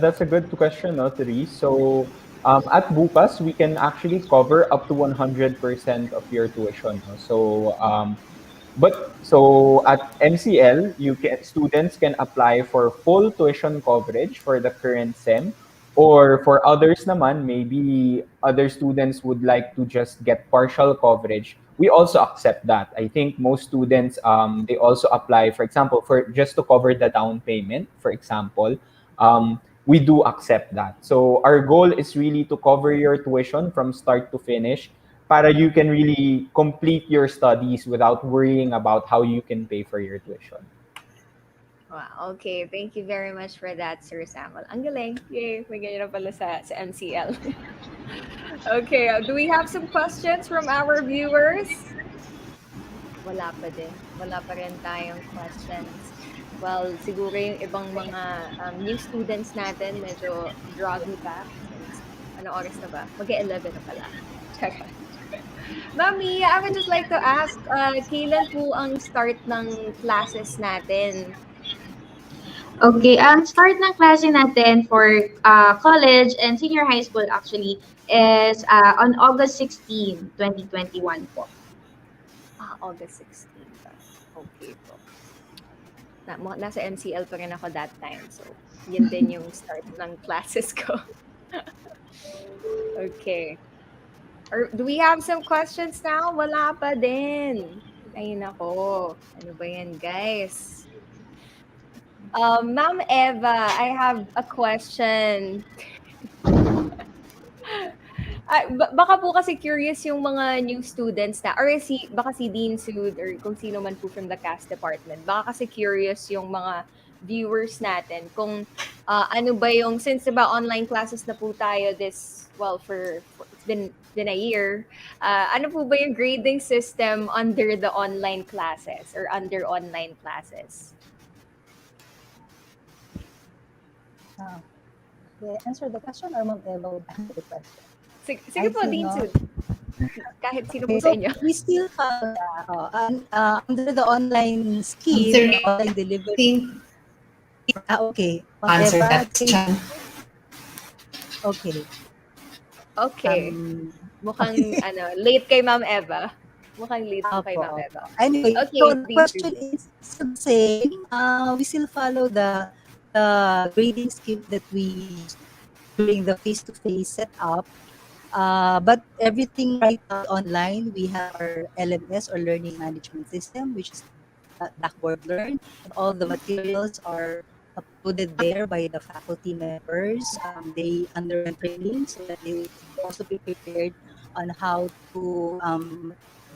That's a good question, no, Therese. So, at Bukas, we can actually cover up to 100% of your tuition. No? So at MCL, students can apply for full tuition coverage for the current sem, or for others naman, maybe other students would like to just get partial coverage. We also accept that. I think most students they also apply, for example, for just to cover the down payment, for example. We do accept that. So our goal is really to cover your tuition from start to finish para you can really complete your studies without worrying about how you can pay for your tuition. Wow, okay. Thank you very much for that, Sir Samuel. Ang galing. Yay, may ganyan na pala sa MCL. Okay, do we have some questions from our viewers? Wala pa din. Wala pa rin tayong questions. Well, siguro yung ibang mga new students natin medyo groggy pa. Since, ano oras na ba? Mag-11 na pala. Charot. Mami, I would just like to ask, kailan po ang start ng classes natin? Okay, ang start ng klase natin for college and senior high school actually is on August 16, 2021 po. August 16 pa. Okay po. Nasa MCL pa rin ako that time. So, yun din yung start ng classes ko. Okay. Or do we have some questions now? Wala pa din. Ay nako. Ano ba yan, guys? Ma'am Eva, I have a question. Baka po kasi curious yung mga new students na, or baka si Dean Sud or kung sino man po from the cast department, baka kasi curious yung mga viewers natin kung ano ba yung, since diba online classes na po tayo for it's been a year, ano po ba yung grading system under the online classes or under online classes? Answer the question or Ma'am Eva would answer the question? Sige po, Dean Sud. Kahit sino po sa inyo. We still have under the online scheme, online delivery. Okay. Answer that question. Okay. Okay. Mukhang late kay Ma'am Eva. Mukhang late kay Ma'am Eva. Anyway, okay, so the question is the same. We still follow the grading scheme that we during the face-to-face setup. But everything right now online, we have our LMS or learning management system, which is Blackboard Learn. All the materials are uploaded there by the faculty members. They underwent training so that they will also be prepared on how to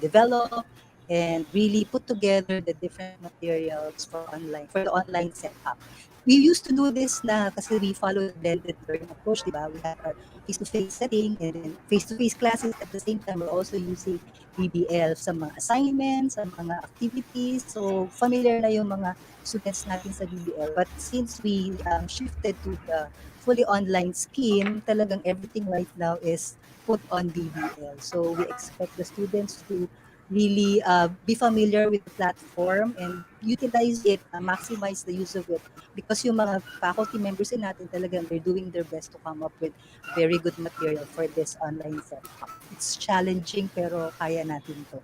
develop and really put together the different materials for the online setup. We used to do this kasi we follow the blended learning approach, di ba? We have our face-to-face setting and then face-to-face classes. At the same time, we're also using BBL sa mga assignments, sa mga activities. So, familiar na yung mga students natin sa BBL. But since we shifted to the fully online scheme, talagang everything right now is put on BBL. So, we expect the students to really be familiar with the platform and utilize it, maximize the use of it. Because yung mga faculty members natin talagang they're doing their best to come up with very good material for this online setup. It's challenging pero kaya natin to.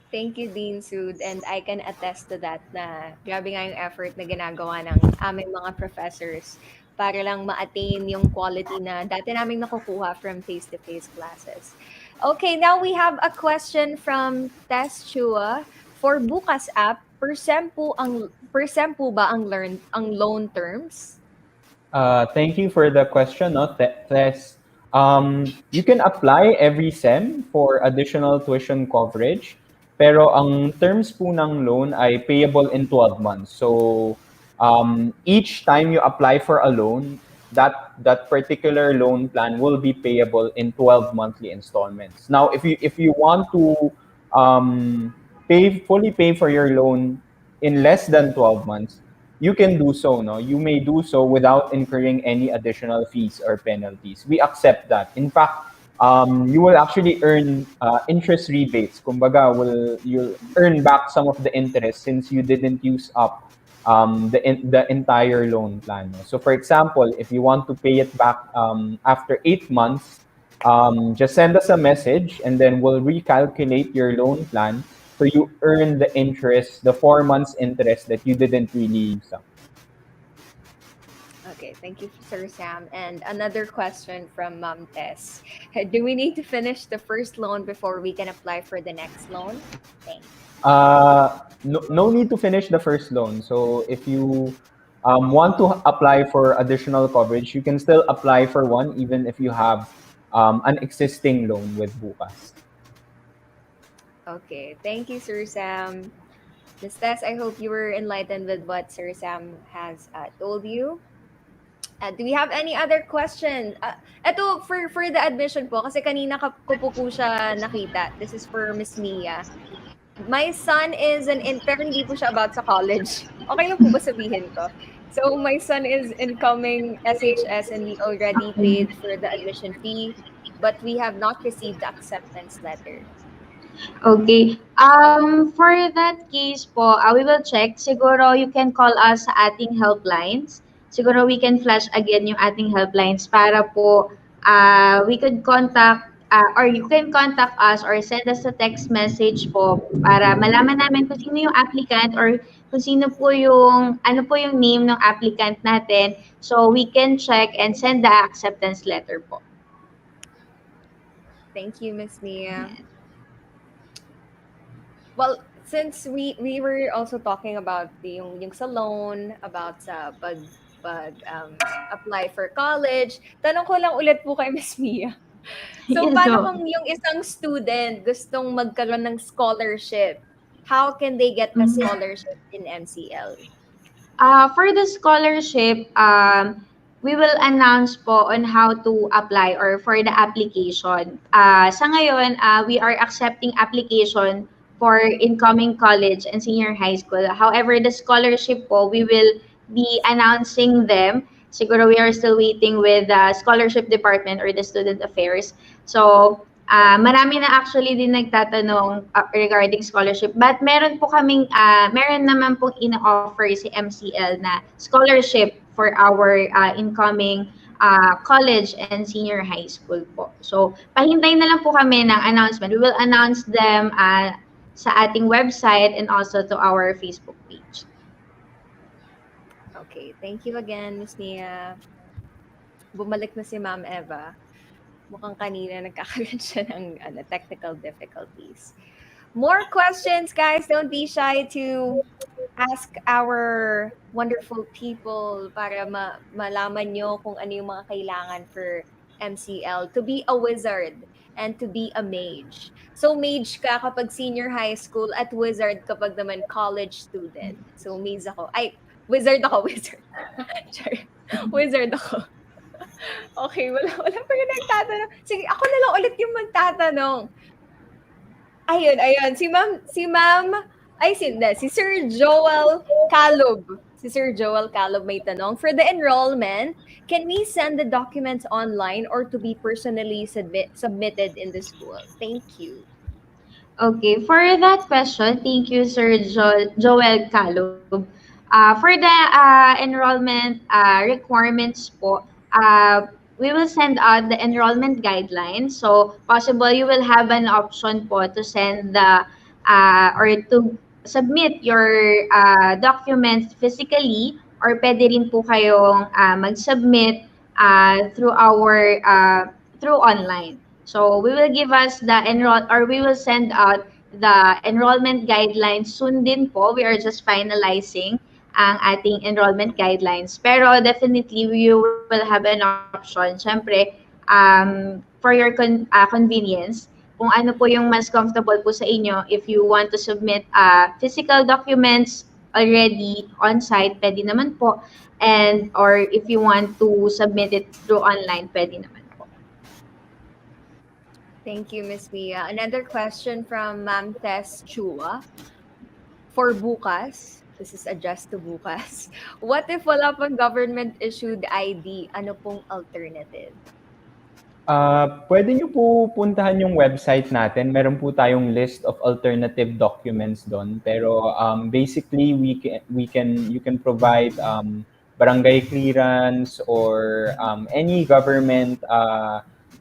Thank you, Dean Sud. And I can attest to that na grabe nga yung effort na ginagawa ng aming mga professors para lang ma-attain yung quality na dati naming nakukuha from face-to-face classes. Okay, now we have a question from Tess Chua. For Bukas app, per sem po ba ang loan terms? Thank you for the question, no, Tess. You can apply every sem for additional tuition coverage, pero ang terms po ng loan ay payable in 12 months. So, each time you apply for a loan, that particular loan plan will be payable in 12 monthly installments. Now, if you want to fully pay for your loan in less than 12 months, you can do so. No, you may do so without incurring any additional fees or penalties. We accept that. In fact, you will actually earn interest rebates. Kumbaga, you'll earn back some of the interest since you didn't use up the entire loan plan. No? So, for example, if you want to pay it back after 8 months, just send us a message and then we'll recalculate your loan plan so you earn the interest, the 4 months interest that you didn't really use up. Okay, thank you, Sir Sam. And another question from Mom Tess. Do we need to finish the first loan before we can apply for the next loan? Thanks. No need to finish the first loan. So if you want to apply for additional coverage, you can still apply for one even if you have an existing loan with Bukas. Okay, thank you, Sir Sam. Miss Tess, I hope you were enlightened with what Sir Sam has told you. Do we have any other question? Ito, for the admission po, kasi kanina ko po siya nakita. This is for Miss Mia. My son is pero hindi po siya about sa college. Okay lang po ba sabihin ko? So, my son is incoming SHS and we already paid for the admission fee, but we have not received the acceptance letter. Okay. For that case po, we will check. Siguro you can call us sa ating helplines. Siguro we can flash again yung ating helplines para po we could contact or you can contact us or send us a text message po para malaman namin kung sino yung applicant or kung sino po yung ano po yung name ng applicant natin so we can check and send the acceptance letter po. Thank you, Miss Mia. Well, since we were also talking about yung sa loan, about sa apply for college, tanong ko lang ulit po kay Miss Mia. So, Yes, paano ma'am. kung yung isang student gustong magkaroon ng scholarship? How can they get a scholarship in MCL? For the scholarship, we will announce po on how to apply or for the application. Sa ngayon, we are accepting application for incoming college and senior high school. However, the scholarship po, we will be announcing them. Siguro we are still waiting with the scholarship department or the student affairs. So, marami na actually din nagtatanong regarding scholarship. But meron naman pong ina-offer si MCL na scholarship for our incoming college and senior high school po. So, pahintay na lang po kami ng announcement. We will announce them sa ating website and also to our Facebook page. Okay, thank you again, Miss Nia. Bumalik na si Ma'am Eva. Mukhang kanina nagkakaroon siya ng technical difficulties. More questions, guys. Don't be shy to ask our wonderful people para malaman nyo kung ano yung mga kailangan for MCL. To be a wizard and to be a mage. So, mage ka kapag senior high school at wizard kapag naman college student. So, mage ako. Ay, wizard ako, wizard. Sorry. Wizard ako. Okay, wala pa yung nagtatanong. Sige, ako na lang ulit yung magtatanong. Ayun. Si Sir Joel Calob. Si Sir Joel Calob may tanong. For the enrollment, can we send the documents online or to be personally submitted in the school? Thank you. Okay, for that question, thank you, Sir Joel Calub. For the enrollment requirements po, we will send out the enrollment guidelines. So, possible you will have an option po to send the or to submit your documents physically or pwede rin po kayong mag-submit through online. So we will give us we will send out the enrollment guidelines soon din po. We are just finalizing ang ating enrollment guidelines. Pero definitely you will have an option. Siyempre, for your convenience, kung ano po yung mas comfortable po sa inyo, if you want to submit physical documents already on-site, pwede naman po. And or if you want to submit it through online, pwede naman po. Thank you, Miss Mia. Another question from Ma'am Tess Chua. For bukas, this is addressed to bukas. What if wala pang government-issued ID? Ano pong alternative? Pwede nyo po puntahan yung website natin. Meron po tayong list of alternative documents doon. Pero basically, you can provide barangay clearance or any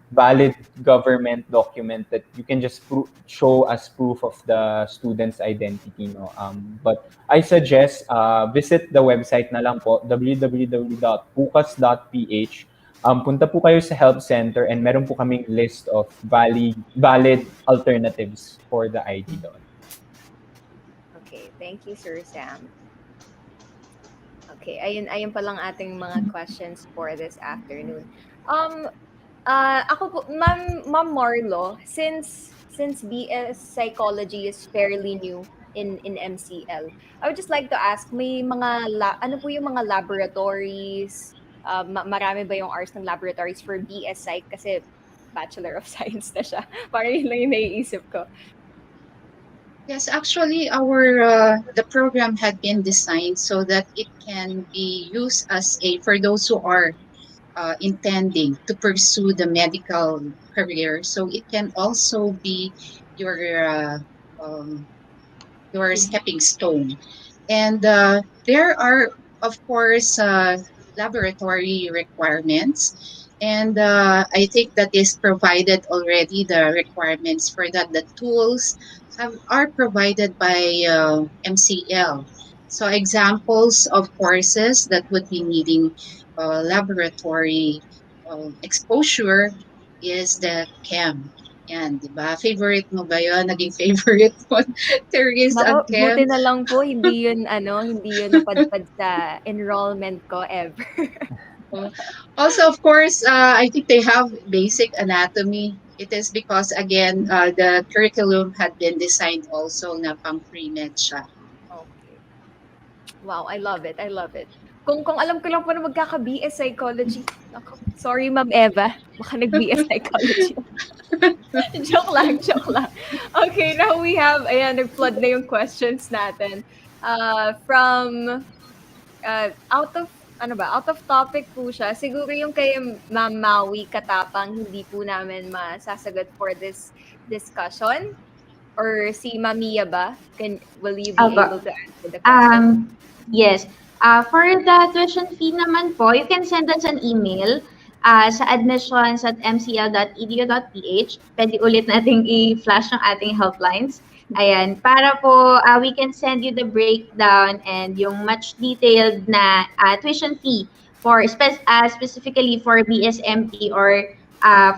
valid government document that you can just show as proof of the student's identity. No? But I suggest visit the website na lang po, www.pukas.ph. Punta po kayo sa help center and meron po kaming list of valid alternatives for the ID doon. Okay, thank you, Sir Sam. Okay, ayun pa lang ating mga questions for this afternoon. Ako po, Ma'am Marlo, since BS Psychology is fairly new in MCL, I would just like to ask, may mga ano po yung mga laboratories? Marami ba yung hours ng laboratories for BS Psych? Kasi Bachelor of Science na siya. Parang yun lang yung naiisip ko. Yes, actually, the program had been designed so that it can be used as for those who are intending to pursue the medical career. So it can also be your stepping stone. And there are, of course, laboratory requirements. And I think that is provided already, the requirements for that. The tools are provided by MCL. So examples of courses that would be needing laboratory exposure is the chem. Yan, di ba? Favorite mo ba yun? Naging favorite mo? Terrorist ang Naku, chem? buti na lang po hindi yun napadpad sa enrollment ko ever. Also, of course, I think they have basic anatomy. It is because, again, the curriculum had been designed also na pang pre-med siya. Okay. Wow, I love it. Kung alam ko lang po na magkaka-BS Psychology. Ako, sorry, Ma'am Eva. Baka nag-BS Psychology. joke lang. Okay, now we have, nag-flood na yung questions natin. From, out of topic po siya. Siguro yung kay Ma'am Maui Katapang, hindi po namin masasagot for this discussion. Or si Mamiya ba? Will you be able to answer the question? Yes. For the tuition fee naman po, you can send us an email sa admissions@mcl.edu.ph. Pwede ulit nating i-flash ng ating helplines. Ayan, para po we can send you the breakdown and yung much detailed na tuition fee for specifically for BSMP or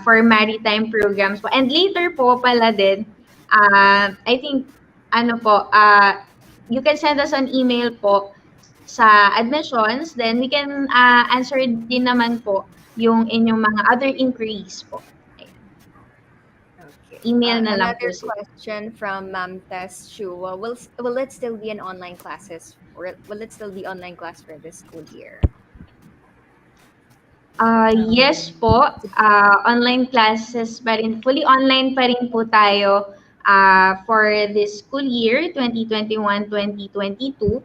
for maritime programs po. And later po pala din, I think you can send us an email po sa admissions, then we can answer din naman po yung inyong mga other inquiries po. Okay. Email na lang po. Another question from Ma'am Tess Chua. Will it still be online classes, or will it still be online class for this school year? Yes po, online classes pa rin, fully online pa rin po tayo for this school year 2021-2022.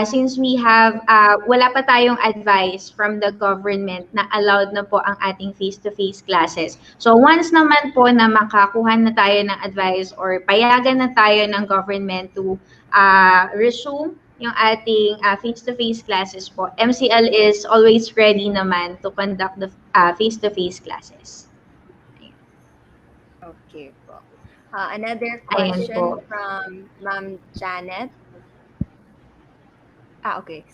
Since we have, wala pa tayong advice from the government na allowed na po ang ating face-to-face classes. So once naman po na makakuha na tayo ng advice or payagan na tayo ng government to resume yung ating face-to-face classes po, MCL is always ready naman to conduct the face-to-face classes. Okay po. Another question from Ma'am Janet. Okay.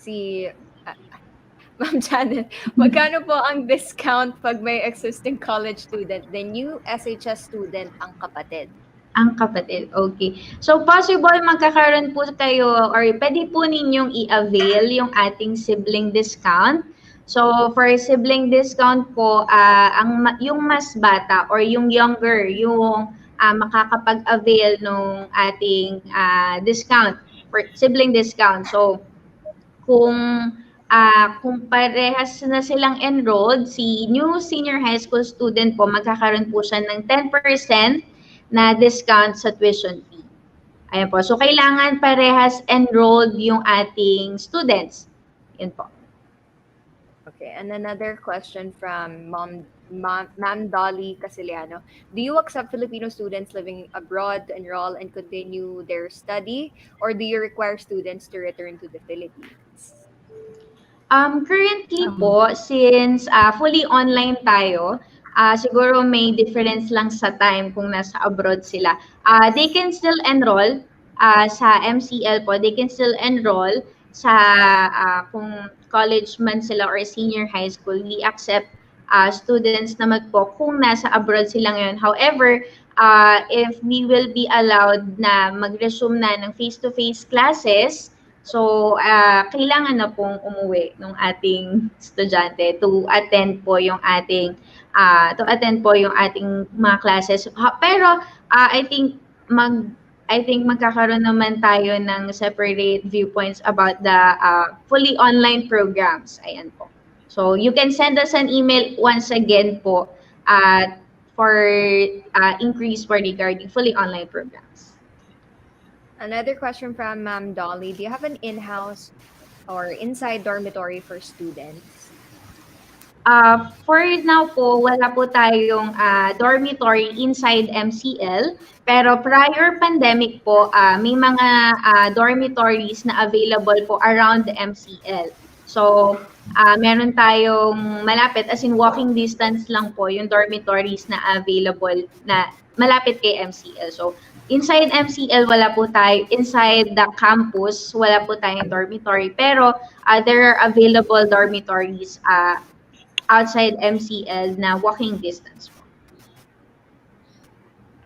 Ma'am Janet, magkano po ang discount pag may existing college student, the new SHS student ang kapatid? Ang kapatid, okay. So possible magkakaroon po kayo or pwede po ninyong i-avail yung ating sibling discount. So for sibling discount po, yung mas bata or yung younger, yung makakapag-avail ng ating discount sibling discount. So, kung kung parehas na silang enrolled, si new senior high school student po, magkakaroon po siya ng 10% na discount sa tuition fee. Ayan po. So, kailangan parehas enrolled yung ating students. Yun po. Okay, and another question from Ma'am Dolly Casiliano. Do you accept Filipino students living abroad to enroll and continue their study, or do you require students to return to the Philippines? Currently po, since fully online tayo, siguro may difference lang sa time kung nasa abroad sila. They can still enroll sa MCL po. They can still enroll sa kung college man sila or senior high school. We accept students naman po kung nasa abroad sila ngayon. However, if we will be allowed na mag-resume na ng face-to-face classes, so, kailangan na pong umuwi ng ating estudyante to attend po yung ating mga classes. Pero I think magkakaroon naman tayo ng separate viewpoints about the fully online programs. Ayan po. So, you can send us an email once again po for inquiries for regarding fully online programs. Another question from Ma'am Dolly. Do you have an in-house or inside dormitory for students? For now po, wala po tayong dormitory inside MCL. Pero prior pandemic po, may mga dormitories na available po around the MCL. So, meron tayong malapit, as in walking distance lang po yung dormitories na available na malapit kay MCL. So, inside MCL, wala po tayo. Inside the campus, wala po tayong dormitory. Pero, there are available dormitories outside MCL na walking distance po.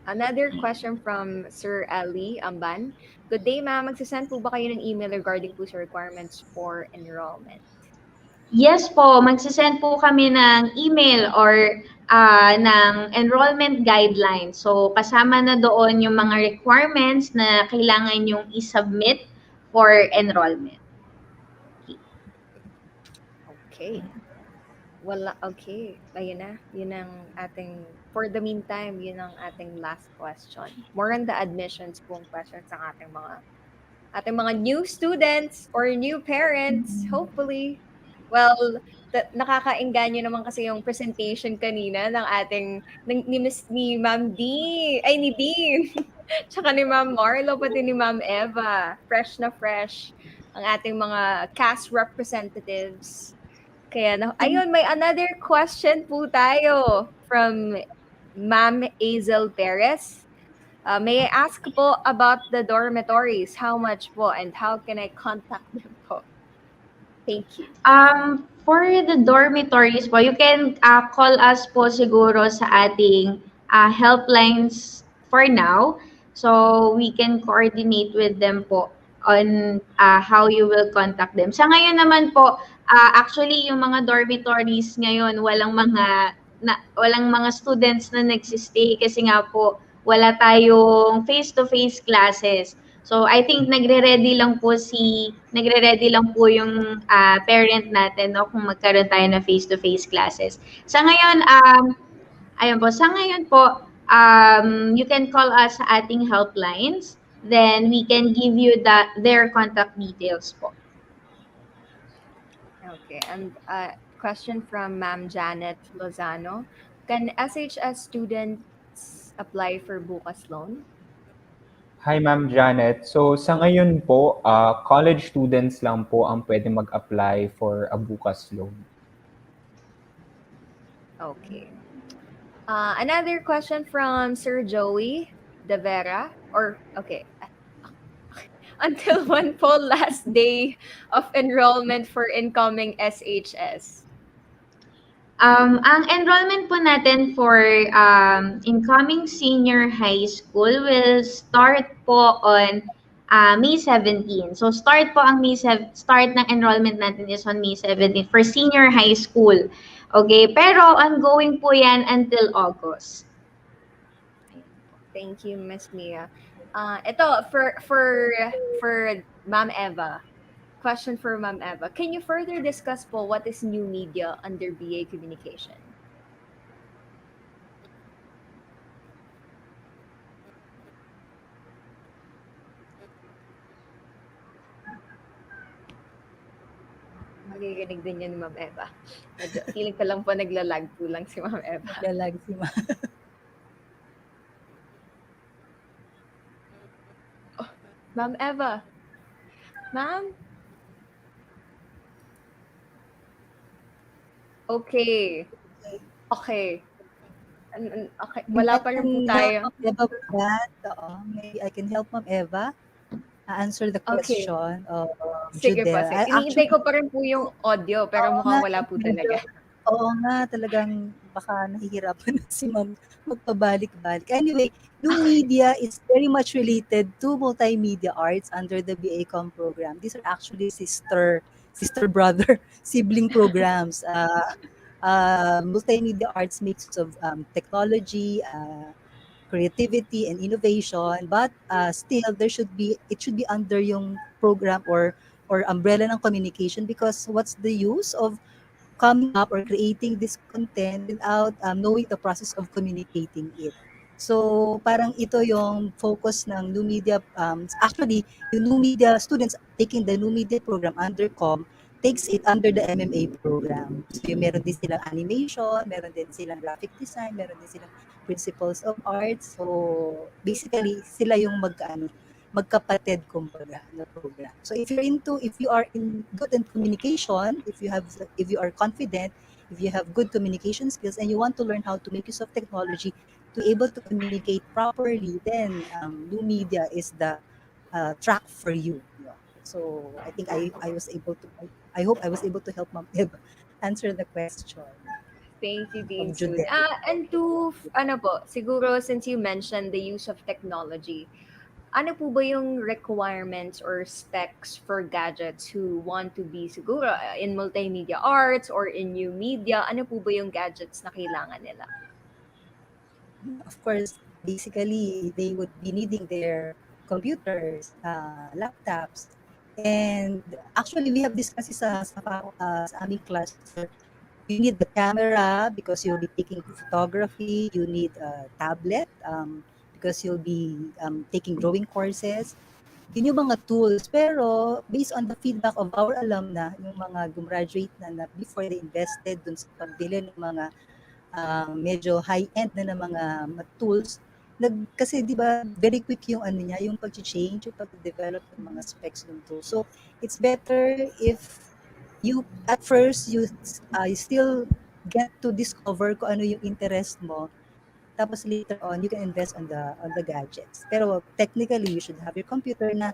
Another question from Sir Ali Amban. Good day, ma'am. Magsasend po ba kayo ng email regarding po sa requirements for enrollment? Yes po, magsasend po kami ng email or ng enrollment guidelines. So, kasama na doon yung mga requirements na kailangan yung i-submit for enrollment. Okay. Wala, okay. Ayun na. Yun ang ating, for the meantime, yun ang ating last question. More on the admissions pong questions ng ating mga new students or new parents, hopefully. Well, nakakaengganyo naman kasi yung presentation kanina ng ating, ni Ma'am D, ay ni Dean, tsaka ni Ma'am Marlo, pati ni Ma'am Eva. Fresh na fresh ang ating mga cast representatives. Kaya, ayun, may another question po tayo from Ma'am Azel Perez. May I ask po about the dormitories? How much po and how can I contact them po? Thank you. For the dormitories po, you can call us po siguro sa ating helplines for now. So, we can coordinate with them po on how you will contact them. Sa ngayon naman po, actually yung mga dormitories ngayon walang mga students na nagsistay kasi nga po wala tayong face-to-face classes. So I think nagre-ready lang po yung parent natin, no, kung magkaroon tayo ng face-to-face classes. Sa ngayon you can call us sa ating helplines. Then we can give you their contact details po. Okay, and question from Ma'am Janet Lozano. Can SHS students apply for Bukas loan? Hi, Ma'am Janet. So, sa ngayon po, college students lang po ang pwede mag-apply for a Bukas loan. Okay. Another question from Sir Joey De Vera. Until when po last day of enrollment for incoming SHS? Ang enrollment po natin for incoming senior high school will start po on May 17. So start ng enrollment natin is on May 17 for senior high school. Okay, pero ongoing po yan until August. Thank you, Ms. Mia. Ito for Ma'am Eva. Question for Ma'am Eva. Can you further discuss po what is new media under BA Communication? Makikinig din yan ni Ma'am Eva. Medyo, feeling ko lang po naglalag po lang si Ma'am Eva. Naglalag si Ma. Ma'am Eva. Ma'am? Okay. Okay. Okay. Wala pa rin po tayo. Eva with that. Maybe I can help Ma'am Eva answer the Okay. question of Sige po. Judel. Sige. Iniintay ko pa rin po yung audio, pero mukhang wala po talaga. Oo nga, talagang baka nahihirapan na si Ma'am magpabalik-balik. Anyway, new media is very much related to multimedia arts under the BA Com program. These are actually sister-brother, sibling programs. Multimedia arts mix of technology, creativity, and innovation, but still it should be under yung program or umbrella ng communication, because what's the use of coming up or creating this content without knowing the process of communicating it. So, parang ito yung focus ng new media. Actually, yung new media students taking the new media program under Com takes it under the MMA program. So, yung meron din silang animation, meron din silang graphic design, meron din silang principles of art. So, basically, sila yung magkapatid kumbaga na program. So if you are good in communication, if you are confident, if you have good communication skills and you want to learn how to make use of technology to able to communicate properly, then new media is the track for you. Yeah. So I think I was able to I hope I was able to help Ma'am Eva answer the question. Thank you, Dean Of Sud. Judel. And to, ano po, siguro since you mentioned the use of technology, ano po ba yung requirements or specs for gadgets who want to be siguro in multimedia arts or in new media? Ano po ba yung gadgets na kailangan nila? Of course, basically, they would be needing their computers, laptops, and actually, we have discussed sa aming class, sir, you need the camera because you'll be taking photography, you need a tablet because you'll be taking drawing courses. Yun yung mga tools. Pero based on the feedback of our alumna, yung mga gumraduate na before they invested dun sa pagbili ng mga medyo high-end na mga tools, kasi di ba very quick yung niya, yung pag-change, yung pag-develop ng mga specs ng tool. So it's better if you at first you still get to discover kung ano yung interest mo, tapos later on you can invest on the gadgets. Pero technically you should have your computer na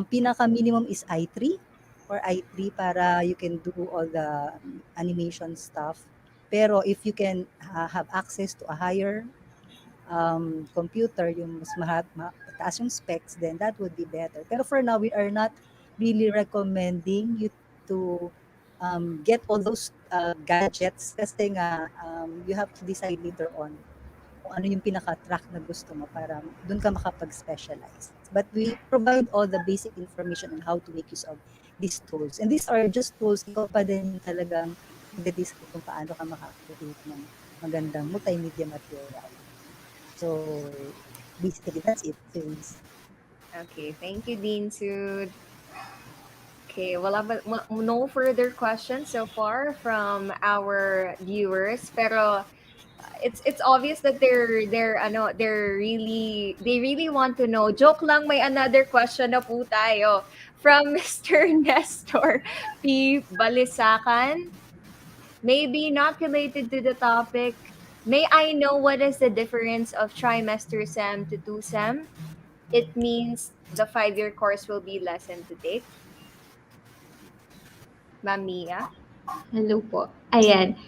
pinaka minimum is i3 or i3 para you can do all the animation stuff. Pero if you can have access to a higher computer, yung mas mataas yung specs, then that would be better. Pero for now, we are not really recommending you to get all those gadgets kasi nga you have to decide later on kung ano yung pinaka-track na gusto mo para doon ka makapag-specialize. But we provide all the basic information on how to make use of these tools. And these are just tools, ikaw pa din yung talagang nag-decide kung paano ka makaka-create ng magandang multimedia material. So, basically, that's it. Please. Okay, thank you, Dean Sud. Okay, no further questions so far from our viewers, pero it's obvious that they really want to know. Joke lang, may another question na po tayo from Mr. Nestor P. Balisacan. Maybe not related to the topic. May I know what is the difference of trimester SEM to 2 SEM? It means the 5-year course will be lessened to take. Ma'am Mia? Hello po. Ayan.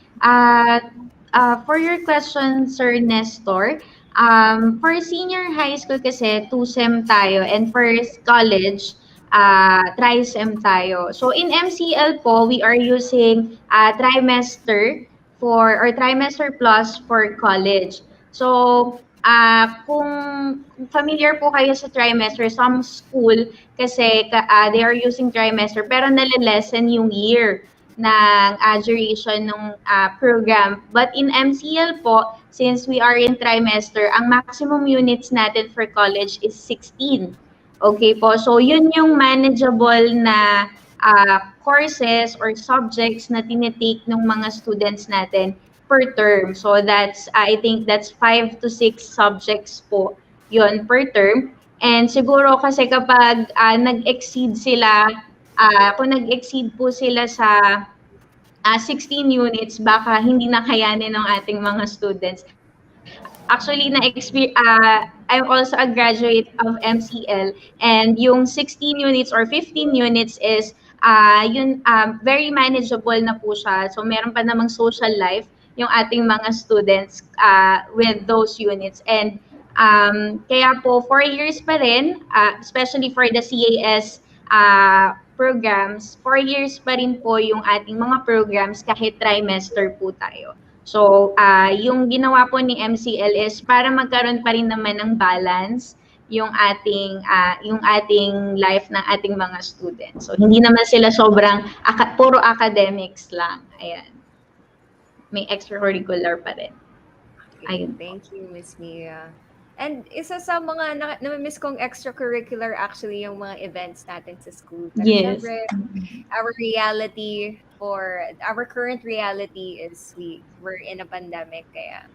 For your question, Sir Nestor, for senior high school kasi 2 SEM tayo and for college, tri-SEM tayo. So in MCL po, we are using trimester or trimester plus for college. So Kung familiar po kayo sa trimester, some school kasi they are using trimester pero nalilesen yung year ng duration ng program. But in MCL po, since we are in trimester, ang maximum units natin for college is 16. Okay po, so yun yung manageable na courses or subjects na tinitake ng mga students natin per term. So that's, I think that's 5 to 6 subjects po yun per term. And siguro kasi kapag nag-exceed sila, kung nag-exceed po sila sa 16 units, baka hindi na kayanin ng ating mga students. Actually, I'm also a graduate of MCL, and yung 16 units or 15 units is very manageable na po siya. So meron pa namang social life yung ating mga students with those units. And kaya po 4 years pa rin, especially for the CAS programs, 4 years pa rin po yung ating mga programs kahit trimester po tayo. So, yung ginawa po ni MCL is para magkaroon pa rin naman ng balance yung ating life ng ating mga students. So, hindi naman sila sobrang puro academics lang. Ayan. May extracurricular pa rin. Ayun. Thank you, Miss Mia. And isa sa mga na-miss kong extracurricular actually yung mga events natin sa school. Pero Yes. syempre, our current reality is we're in a pandemic. Kaya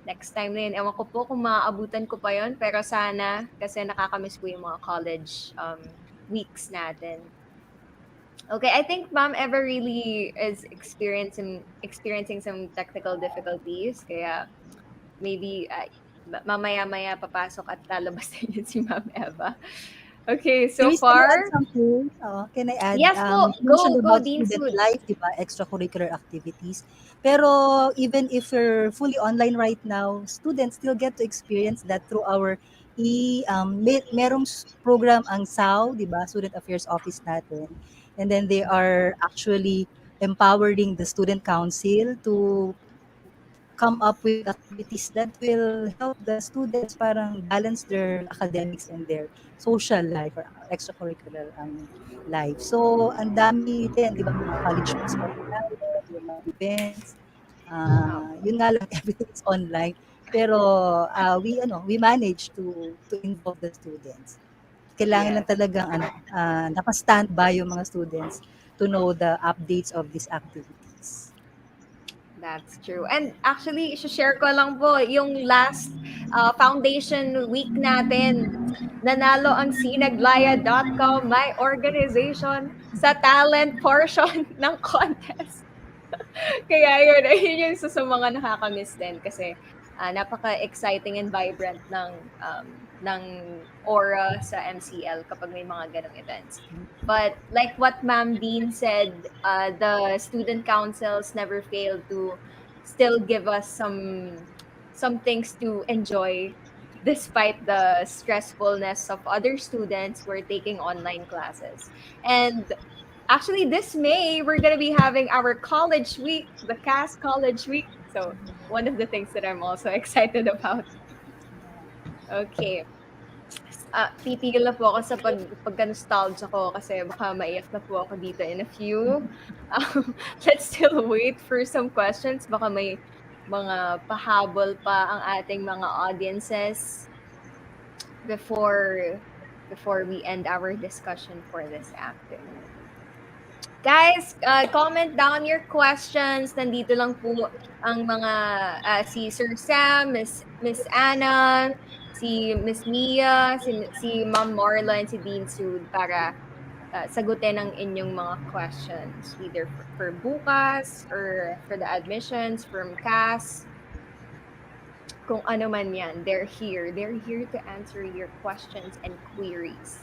next time na yun, ewan ko po kung maaabutan ko pa yun. Pero sana, kasi nakakamiss ko yung mga college weeks natin. Okay, I think Ma'am Eva really is experiencing some technical difficulties. Kaya maybe mamaya-maya papasok at lalabas na yun si Ma'am Eva. Okay, so Luis, far... can I add something? Can I add? Yes po, you mentioned go, about Dean student Sud. life, di ba? Extracurricular activities. Pero even if we're fully online right now, students still get to experience that through our merong program ang SAO, di ba? Student Affairs Office natin. And then they are actually empowering the student council to come up with activities that will help the students parang balance their academics and their social life or extracurricular life. So, ang dami din, di ba, mga college fest pa rin tayo, yung mga events. Yun nga lang, everything is online. Pero we manage to involve the students. Kailangan lang talagang naka-standby yung mga students to know the updates of these activities. That's true. And actually, share ko lang po, yung last foundation week natin, nanalo ang sinaglaya.com, my organization, sa talent portion ng contest. Kaya yun yung isa sa mga nakakamiss din kasi napaka-exciting and vibrant ng aura sa MCL kapag may mga ganong events. But like what Ma'am Dean said, the student councils never fail to still give us some things to enjoy despite the stressfulness of other students who are taking online classes. And actually, this May, we're going to be having our college week, the CAS College Week. So, one of the things that I'm also excited about. Okay. Titigil na po ako sa pagka-nostalgia ko kasi baka maiyak na po ako dito in a few. Let's still wait for some questions. Baka may mga pahabol pa ang ating mga audiences before we end our discussion for this afternoon. Guys, comment down your questions. Nandito lang po ang mga si Sir Sam, Miss Anna, si Miss Mia, si Ma'am Marla, and si Dean Sud para sagutin ang inyong mga questions either for bukas or for the admissions from CAS. Kung ano man yan, they're here to answer your questions and queries.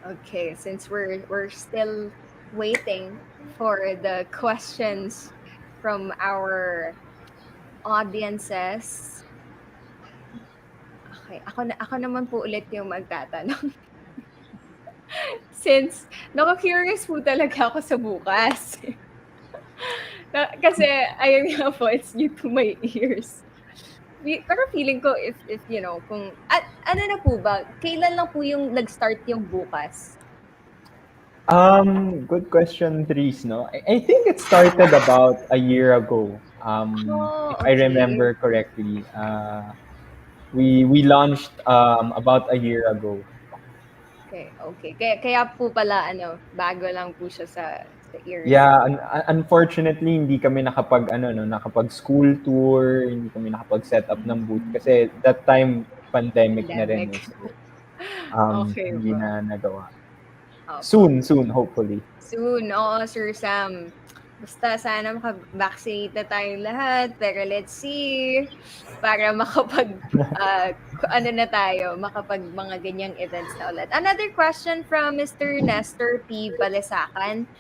Okay, since we're still waiting for the questions from our audiences. Okay, ako naman po ulit yung magtatanong. Since naka-curious po talaga ako sa bukas. Kasi ayun nga po, it's new to my ears. Pero feeling ko if kung at ano na po ba, kailan lang po yung nag-start yung bukas? Good question, Dries. No, I think it started about a year ago. Oh, If I okay. remember correctly, we launched about a year ago. Okay, okay. Kaya po pala ano, bago lang po siya sa ears. Yeah, unfortunately hindi kami nakapag ano no, nakapag school tour, hindi kami nakapag set up ng booth kasi that time pandemic na rin Pandemic. eh. So Okay hindi po. na nagawa. Opo. Soon hopefully. Soon, oo, Sir Sam. Basta sana maka-vaccinate na tayong lahat, pero let's see, para makapag, ano na tayo, makapag mga ganyang events na ulit. Another question from Mr. Nestor P. Balesacan.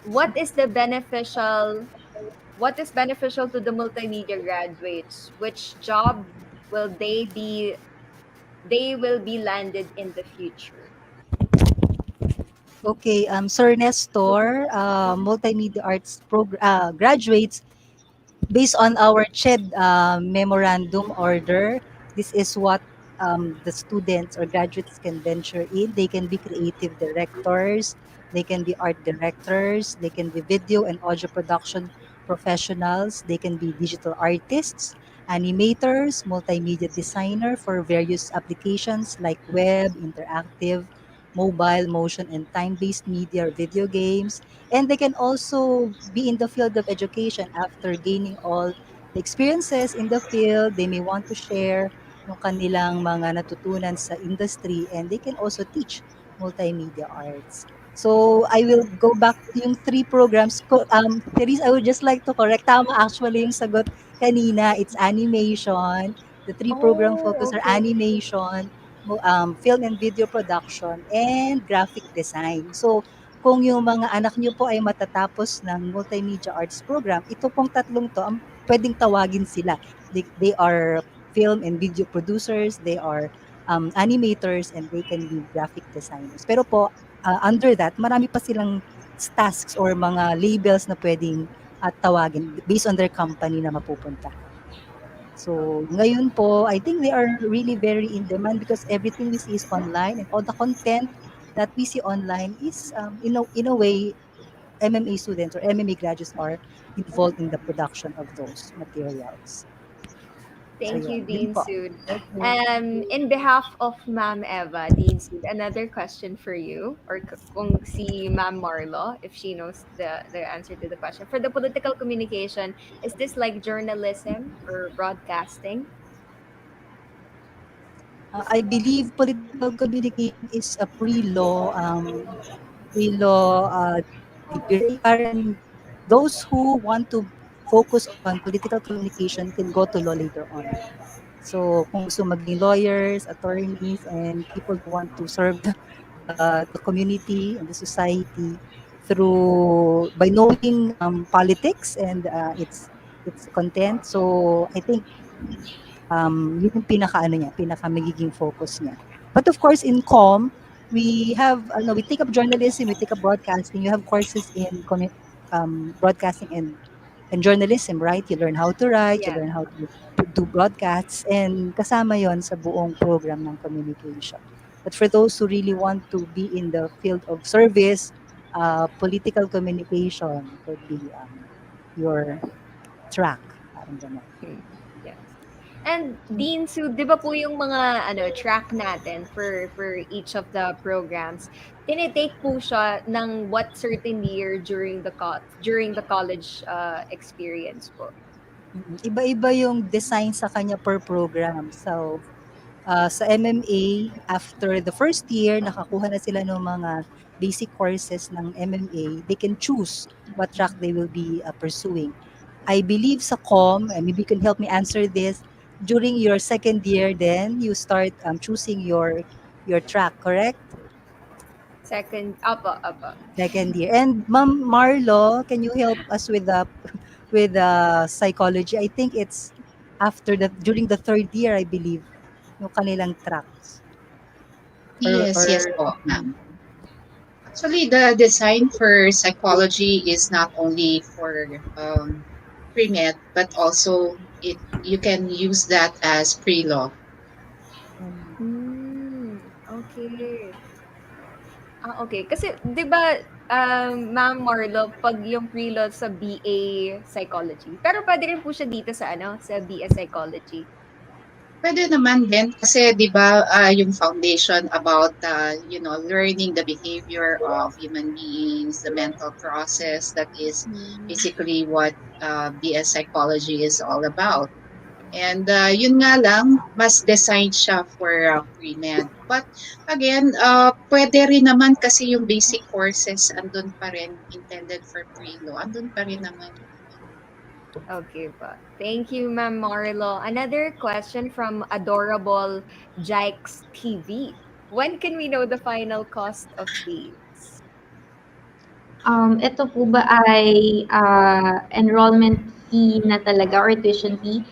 What is beneficial to the multimedia graduates? Which job will they will be landed in the future? Okay, Sir Nestor, multimedia arts graduates based on our CHED memorandum order, this is what the students or graduates can venture in. They can be creative directors, they can be art directors, they can be video and audio production professionals, they can be digital artists, animators, multimedia designer for various applications like web, interactive, mobile, motion, and time-based media or video games. And they can also be in the field of education after gaining all the experiences in the field. They may want to share yung kanilang mga natutunan sa industry and they can also teach multimedia arts. So I will go back to yung three programs. Therese, I would just like to correct. Tama actually yung sagot kanina. It's animation. The three program Oh, focus are okay. animation, film and video production, and graphic design. So kung yung mga anak niyo po ay matatapos ng multimedia arts program, ito pong tatlong 'to ang puwedeng tawagin sila. They are film and video producers, they are, animators, and they can be graphic designers. Pero po, under that marami pa silang tasks or mga labels na puwedeng, tawagin based on their company na mapupuntahan. So, ngayon po, I think they are really very in demand because everything we see is online and all the content that we see online is, in a way, MMA students or MMA graduates are involved in the production of those materials. So, Thank you, yun Dean po. Sood. Okay. In behalf of Ma'am Eva, Dean Sood, another question for you, or kung si Ma'am Marlo, if she knows the answer to the question. For the political communication, is this like journalism or broadcasting? I believe political communication is a pre-law degree. Parang those who want to focus on political communication can go to law later on. So kung gusto maging lawyers, attorneys, and people who want to serve the community and the society through by knowing politics and its content. So I think yun yung pinaka-ano niya, pinaka-magiging focus niya. But of course, in we have, we take up journalism, we take up broadcasting. You have courses in broadcasting and journalism, right? You learn how to write, you Yeah. learn how to do broadcasts, and kasama yon sa buong program ng communication. But for those who really want to be in the field of service, political communication could be your track. Parang ganun. Yes. And Dean Sood, 'di ba po yung mga track natin for each of the programs, tinitake po siya ng what certain year during the college experience po? Iba-iba yung design sa kanya per program. So, sa MMA, after the first year, nakakuha na sila ng mga basic courses ng MMA, they can choose what track they will be pursuing. I believe sa and maybe you can help me answer this, during your second year then, you start choosing your track, correct? Apo. Second year. And Ma'am Marlo, can you help us with the psychology? I think it's during the third year, I believe, yung kanilang tracks. Yes, po, ma'am. Actually, the design for psychology is not only for pre-med, but also you can use that as pre-law. Okay. Okay. Kasi 'di ba, Ma'am Marlo, 'pag yung pre-law sa BA Psychology, pero puwede rin po siya dito sa ano, sa BS Psychology? Pwede naman din kasi 'di ba yung foundation about learning the behavior of human beings, the mental process, that is basically what BS psychology is all about. And yun nga lang, mas designed siya for pre-med. But again, pwede rin naman kasi yung basic courses andun pa rin, intended for pre-law, andun pa rin naman. Okay po. Thank you, Ma'am Marlo. Another question from adorable Jikes TV. When can we know the final cost of fees? Ito po ba ay enrollment fee na talaga or tuition fee?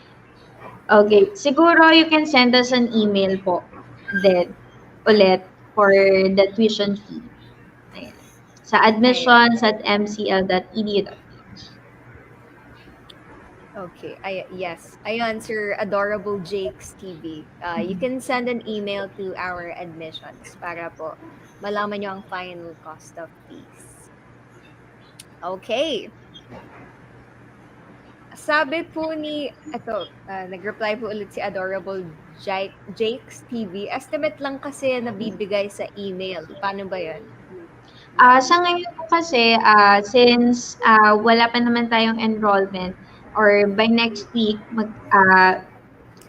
Okay, siguro you can send us an email po then ulit for the tuition fee. Ayan. Sa admissions at mcl.edu.ph. Okay. Yes. Ayun, Sir Adorable Jakes TV. You can send an email to our admissions para po malaman nyo ang final cost of fees. Okay. Sabi po ni, nag-reply po ulit si Adorable Jakes TV. Estimate lang kasi nabibigay sa email. Paano ba yan? Sa ngayon po kasi, since wala pa naman tayong enrollment or by next week,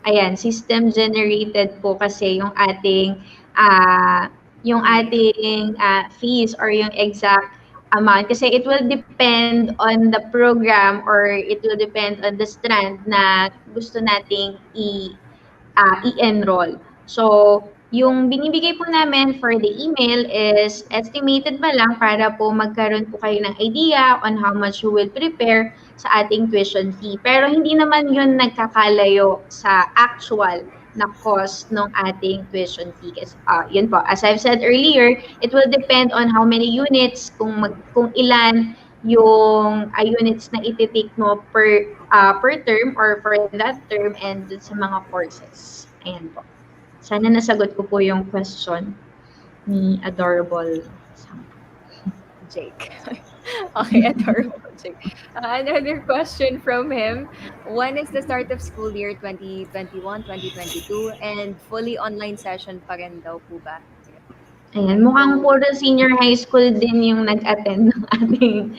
ayan, system generated po kasi yung ating fees or yung exact amount kasi it will depend on the program or it will depend on the strand na gusto nating i-enroll. So, yung binibigay po namin for the email is estimated ba lang para po magkaroon po kayo ng idea on how much you will prepare sa ating tuition fee. Pero hindi naman yun nagkakalayo sa actual na cost ng ating tuition fee. Yun po, as I've said earlier, it will depend on how many units, kung ilan yung units na iti-take mo per term or for that term and dun sa mga courses. Ayan po. Sana nasagot ko po yung question ni Adorable Jake. Okay, adorable Jake. Another question from him. When is the start of school year 2021-2022 and fully online session pa rin daw po ba? Ayan, mukhang puro senior high school din yung nag-attend ng ating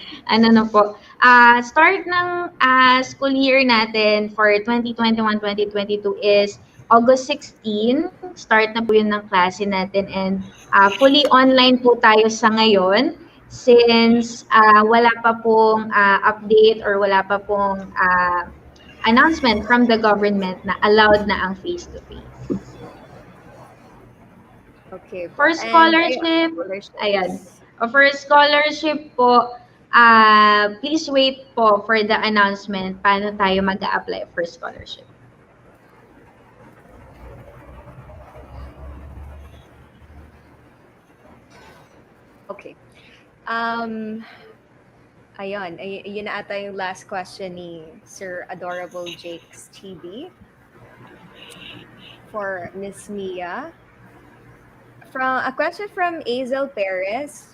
start ng school year natin for 2021-2022 is August 16. Start na po yun ng klase natin and fully online po tayo sa ngayon since wala pa pong update or wala pa pong announcement from the government na allowed na ang face-to-face. Okay. For scholarship, ayan. For scholarship po, please wait po for the announcement paano tayo mag-a-apply for scholarship. Okay. Ayun, yun na ata yung last question ni Sir Adorable Jakes TV for Miss Mia. From a question from Azel Perez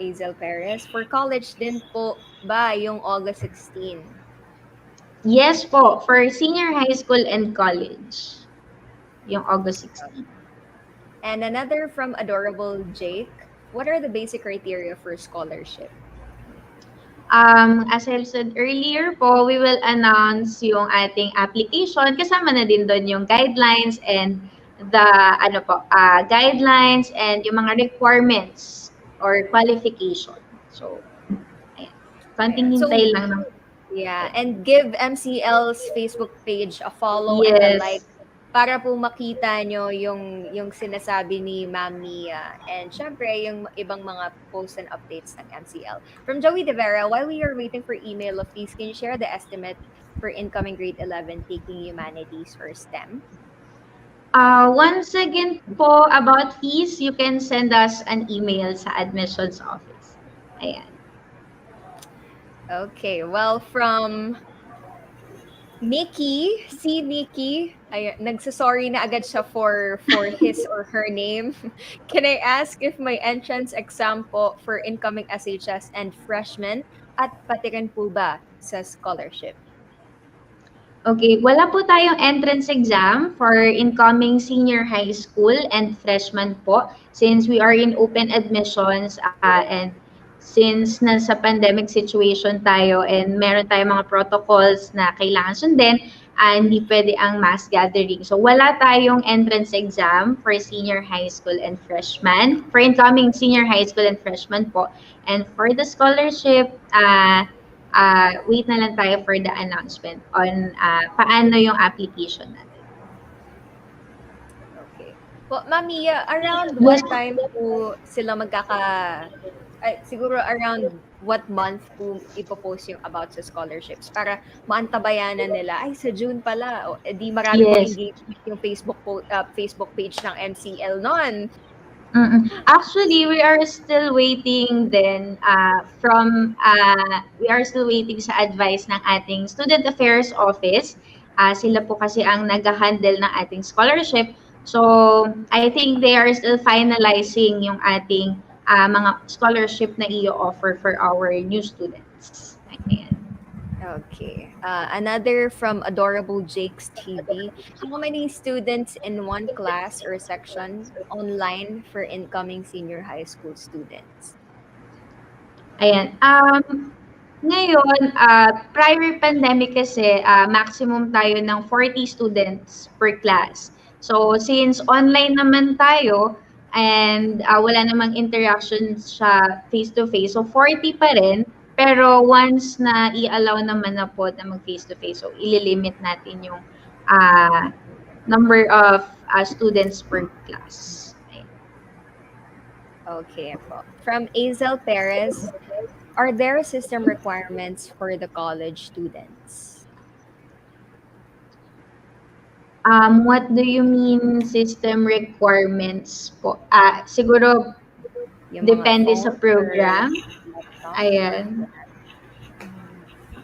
Azel Perez, for college din po ba yung August 16? Yes po, for senior high school and college. Yung August 16. And another from Adorable Jake, what are the basic criteria for scholarship? As I said earlier po, we will announce yung ating application. Kasama na din doon yung guidelines and the guidelines and yung mga requirements or qualification. So, ayan. Konting hintay lang ng and give MCL's Facebook page a follow and a like para po makita nyo yung sinasabi ni Ma'am Mia and syempre yung ibang mga posts and updates ng MCL. From Joey De Vera, while we are waiting for email of fees, can you share the estimate for incoming grade 11 taking humanities or STEM? Once again po, about fees, you can send us an email sa admissions office. Ayan. Okay, well, from Si Nikki, ay, nagsasorry na agad siya for his or her name. Can I ask if may entrance exam po for incoming SHS and freshmen at pati rin po ba sa scholarship? Okay, wala po tayong entrance exam for incoming senior high school and freshman po since we are in open admissions and since nasa pandemic situation tayo and meron tayong mga protocols na kailangan sundin, hindi pwede ang mass gathering. So wala tayong entrance exam for senior high school and freshman, for incoming senior high school and freshman po. And for the scholarship, wait na lang tayo for the announcement on paano yung application natin. Okay. Well, Ma'am Mia, around Yes. what time po sila siguro around what month po ipopost yung about sa scholarships para maantabayanan nila, ay sa June pala, o di marami pang Yes. engagement yung Facebook page ng MCL noon. Actually, we are still waiting then we are still waiting sa advice ng ating Student Affairs Office. Sila po kasi ang nag-handle ng ating scholarship. So, I think they are still finalizing yung ating mga scholarship na i-offer for our new students. Ayan. Okay. Another from Adorable Jake's TV. How many students in one class or section online for incoming senior high school students? Ayan. Ngayon, prior pandemic kasi, maximum tayo ng 40 students per class. So, since online naman tayo, and wala namang interactions siya face-to-face, so 40 pa rin, pero once na i-allow naman na po na mag-face-to-face, so ililimit natin yung number of students per class. Ayan. Okay po. From Azel Perez, are there system requirements for the college students? What do you mean system requirements po? Siguro Yung mga depende sa phone program. or laptop? Ayan.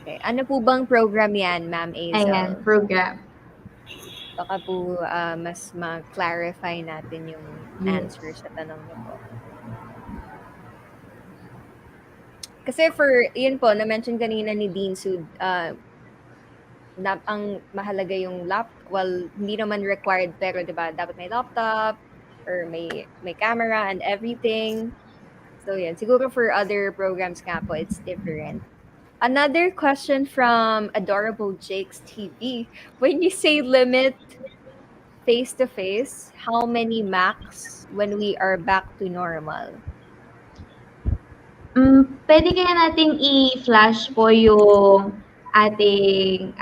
Okay. Ano po bang program yan, Ma'am Azel? Ayan, program. Baka po mas ma-clarify natin yung answer sa tanong niyo po. Kasi yun po, na-mention kanina ni Dean Sud, ang mahalaga yung hindi naman required, pero diba, dapat may laptop, or may camera and everything. So yan, siguro for other programs nga po, it's different. Another question from Adorable Jake's TV. When you say limit face-to-face, how many max when we are back to normal? Pwede kaya nating i-flash po yung ating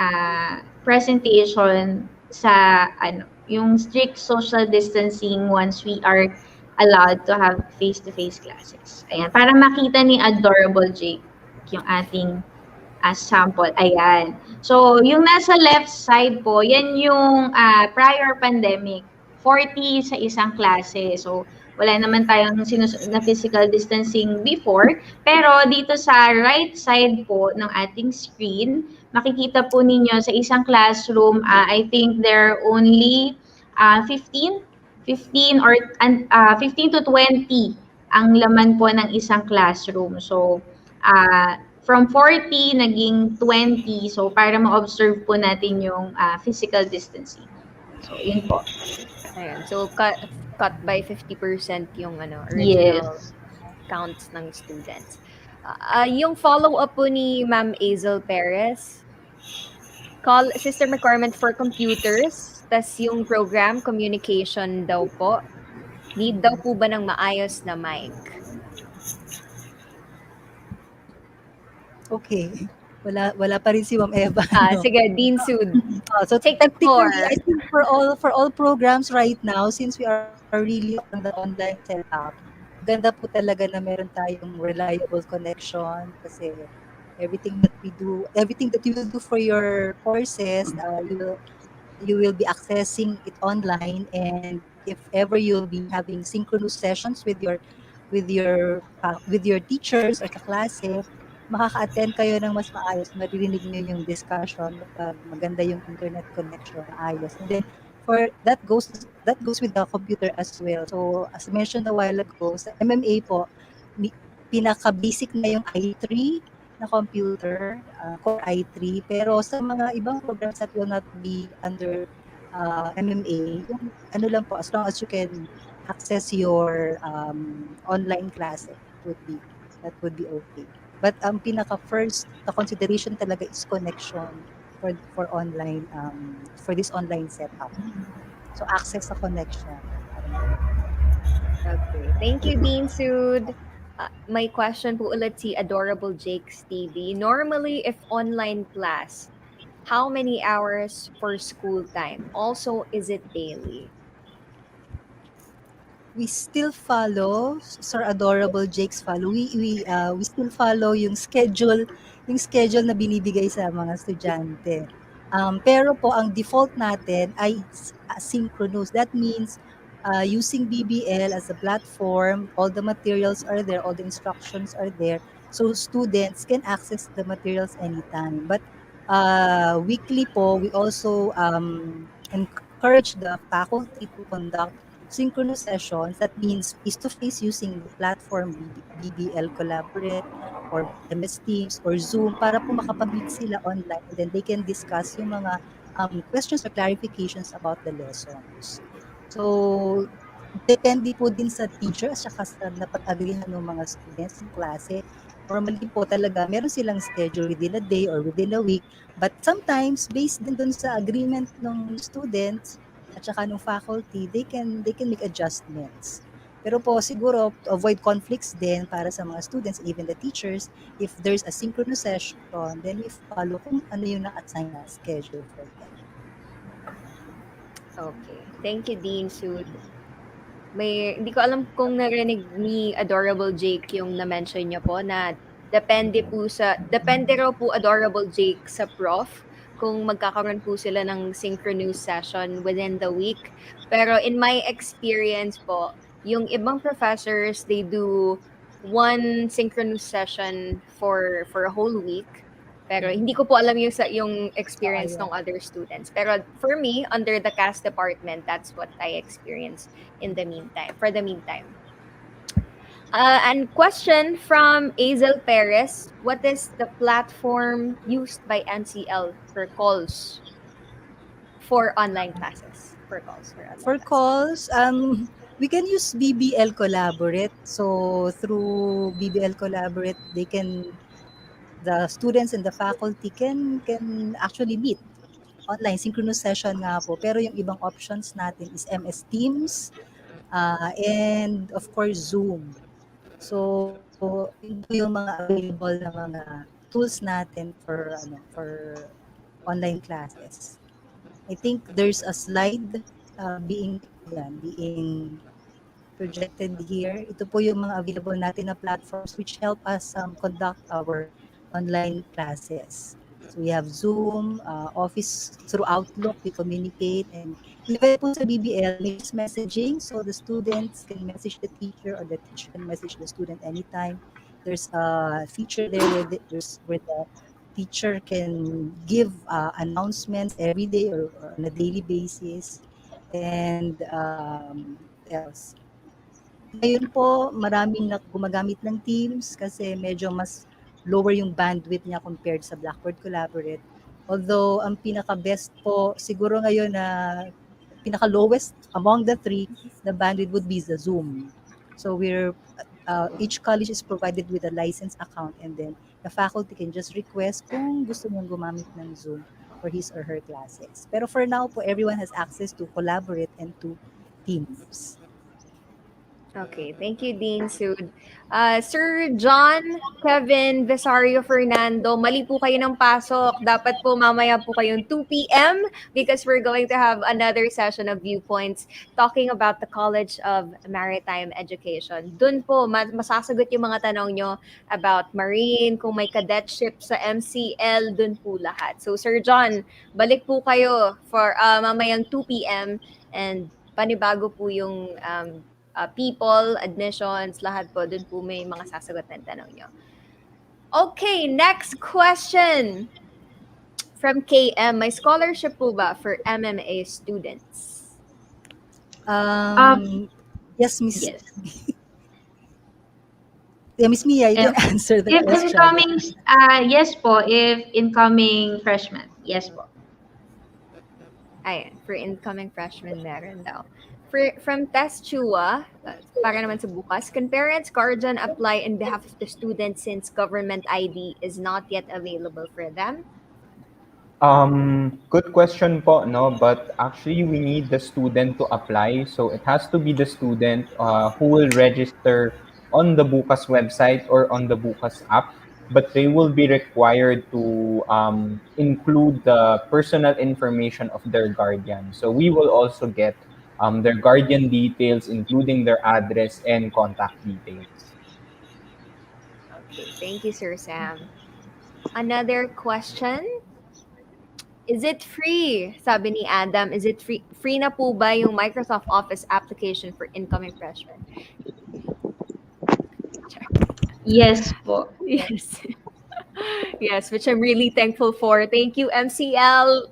presentation sa yung strict social distancing once we are allowed to have face-to-face classes. Ayan, para makita ni Adorable Jake yung ating sample. Ayan. So, yung nasa left side po, yan yung prior pandemic, 40 sa isang klase. So, wala naman tayong na physical distancing before. Pero dito sa right side po ng ating screen, makikita po ninyo sa isang classroom, I think there are only 15 or 15 to 20 ang laman po ng isang classroom. So, from 40 naging 20. So, para ma-observe po natin yung physical distancing. So, yun po. Ayan. So, cut by 50% yung original counts ng students. Yung follow-up po ni Ma'am Azel Perez, system requirement for computers, tas yung program communication daw po. Need daw po ba ng maayos na mic? Okay. Wala pa rin si Ma'am Eva. Sige, Dean Sud. So take the floor. I think for all programs right now, since we are really on the online setup, ganda po talaga na meron tayong reliable connection kasi everything that you will do for your courses, you will be accessing it online, and if ever you'll be having synchronous sessions with your teachers or kaklase, makaka-attend kayo ng mas maayos, maririnig niyo yung discussion kapag maganda yung internet connection, maayos. And then for that goes with the computer as well. So as mentioned a while ago, sa MMA po, pinaka-basic na yung i3 na computer, Core i3. Pero sa mga ibang programs that will not be under MMA, yung ano lang po, as long as you can access your online classes, that would be okay. But ang pinaka first na consideration talaga is connection for online for this online setup. So access sa connection. Parang ganun. Okay. Thank you, Dean Sood. May question po ulit si Adorable Jakes TV. Normally, if online class, how many hours for school time? Also, is it daily? We still follow, Sir Adorable Jakes follow, we still follow yung schedule na binibigay sa mga estudyante. Pero po ang default natin ay asynchronous. That means using BBL as a platform, all the materials are there, all the instructions are there. So students can access the materials anytime. But weekly po, we also encourage the faculty to conduct synchronous sessions. That means face-to-face using the platform BBL Collaborate or MS Teams or Zoom para po makapag-meet sila online and then they can discuss yung mga questions or clarifications about the lessons. So, depende po din sa teacher at saka sa napag-agreehan ng mga students ng klase. Normally po talaga, meron silang schedule within a day or within a week. But sometimes, based din dun sa agreement ng students, at saka ng faculty, they can make adjustments. Pero po siguro to avoid conflicts din para sa mga students, even the teachers, if there's a synchronous session, then we follow kung ano yung na-assign na schedule for them. Okay. Thank you, Dean Sood. Hindi ko alam kung narinig ni Adorable Jake yung na-mention niya po na depende raw po Adorable Jake sa prof kung magkakaroon po sila ng synchronous session within the week. Pero in my experience po, yung ibang professors, they do one synchronous session for a whole week. Pero hindi ko po alam yung experience ng other students. Pero for me, under the CAS department, that's what I experienced for the meantime. And question from Azel Perez, what is the platform used by NCL for calls for online classes? For calls, we can use BBL Collaborate. So through BBL Collaborate, the students and the faculty can actually meet online synchronous session nga po. Pero yung ibang options natin is MS Teams and of course Zoom. So yun po yung mga available na mga tools natin for online classes. I think there's a slide being projected here. Ito po yung mga available natin na platforms which help us conduct our online classes. So we have Zoom, Office through Outlook, we communicate, and even po sa BBL, may messaging, so the students can message the teacher or the teacher can message the student anytime. There's a feature there where the teacher can give announcements every day or on a daily basis. And else? Ngayon po, maraming gumagamit ng Teams kasi medyo mas lower yung bandwidth niya compared sa Blackboard Collaborate. Although, ang pinaka-best po, siguro ngayon na pinaka-lowest among the three, the bandwidth would be the Zoom. So each college is provided with a license account and then the faculty can just request kung gusto niyang gumamit ng Zoom for his or her classes. Pero for now po, everyone has access to Collaborate and to Teams. Okay, thank you, Dean Sood. Sir John, Kevin, Vesario, Fernando, mali po kayo ng pasok. Dapat po mamaya po kayong 2 p.m. because we're going to have another session of Viewpoints talking about the College of Maritime Education. Doon po, masasagot yung mga tanong nyo about marine, kung may cadetship sa MCL, doon po lahat. So, Sir John, balik po kayo for mamayang 2 p.m. and panibago po yung people, admissions, lahat po, dun po may mga sasagot na tanong nyo. Okay, next question from KM. May scholarship po ba for MMA students? Um, yes, Miss. Yes. Yeah, Miss Mia, you can answer the If question. incoming, yes po. If incoming freshman, yes po. Ayan, for incoming freshmen meron daw. From Test Chua, para naman sa bukas, can parents, guardian apply in behalf of the student since government ID is not yet available for them? Good question po, no? But actually, we need the student to apply. So it has to be the student who will register on the Bukas website or on the Bukas app. But they will be required to include the personal information of their guardian. So we will also get their guardian details, including their address and contact details. Okay, thank you, Sir Sam. Another question. Is it free? Sabi ni Adam, is it free? Free na po ba yung Microsoft Office application for incoming freshmen? Yes po. Yes. Yes, which I'm really thankful for. Thank you, MCL.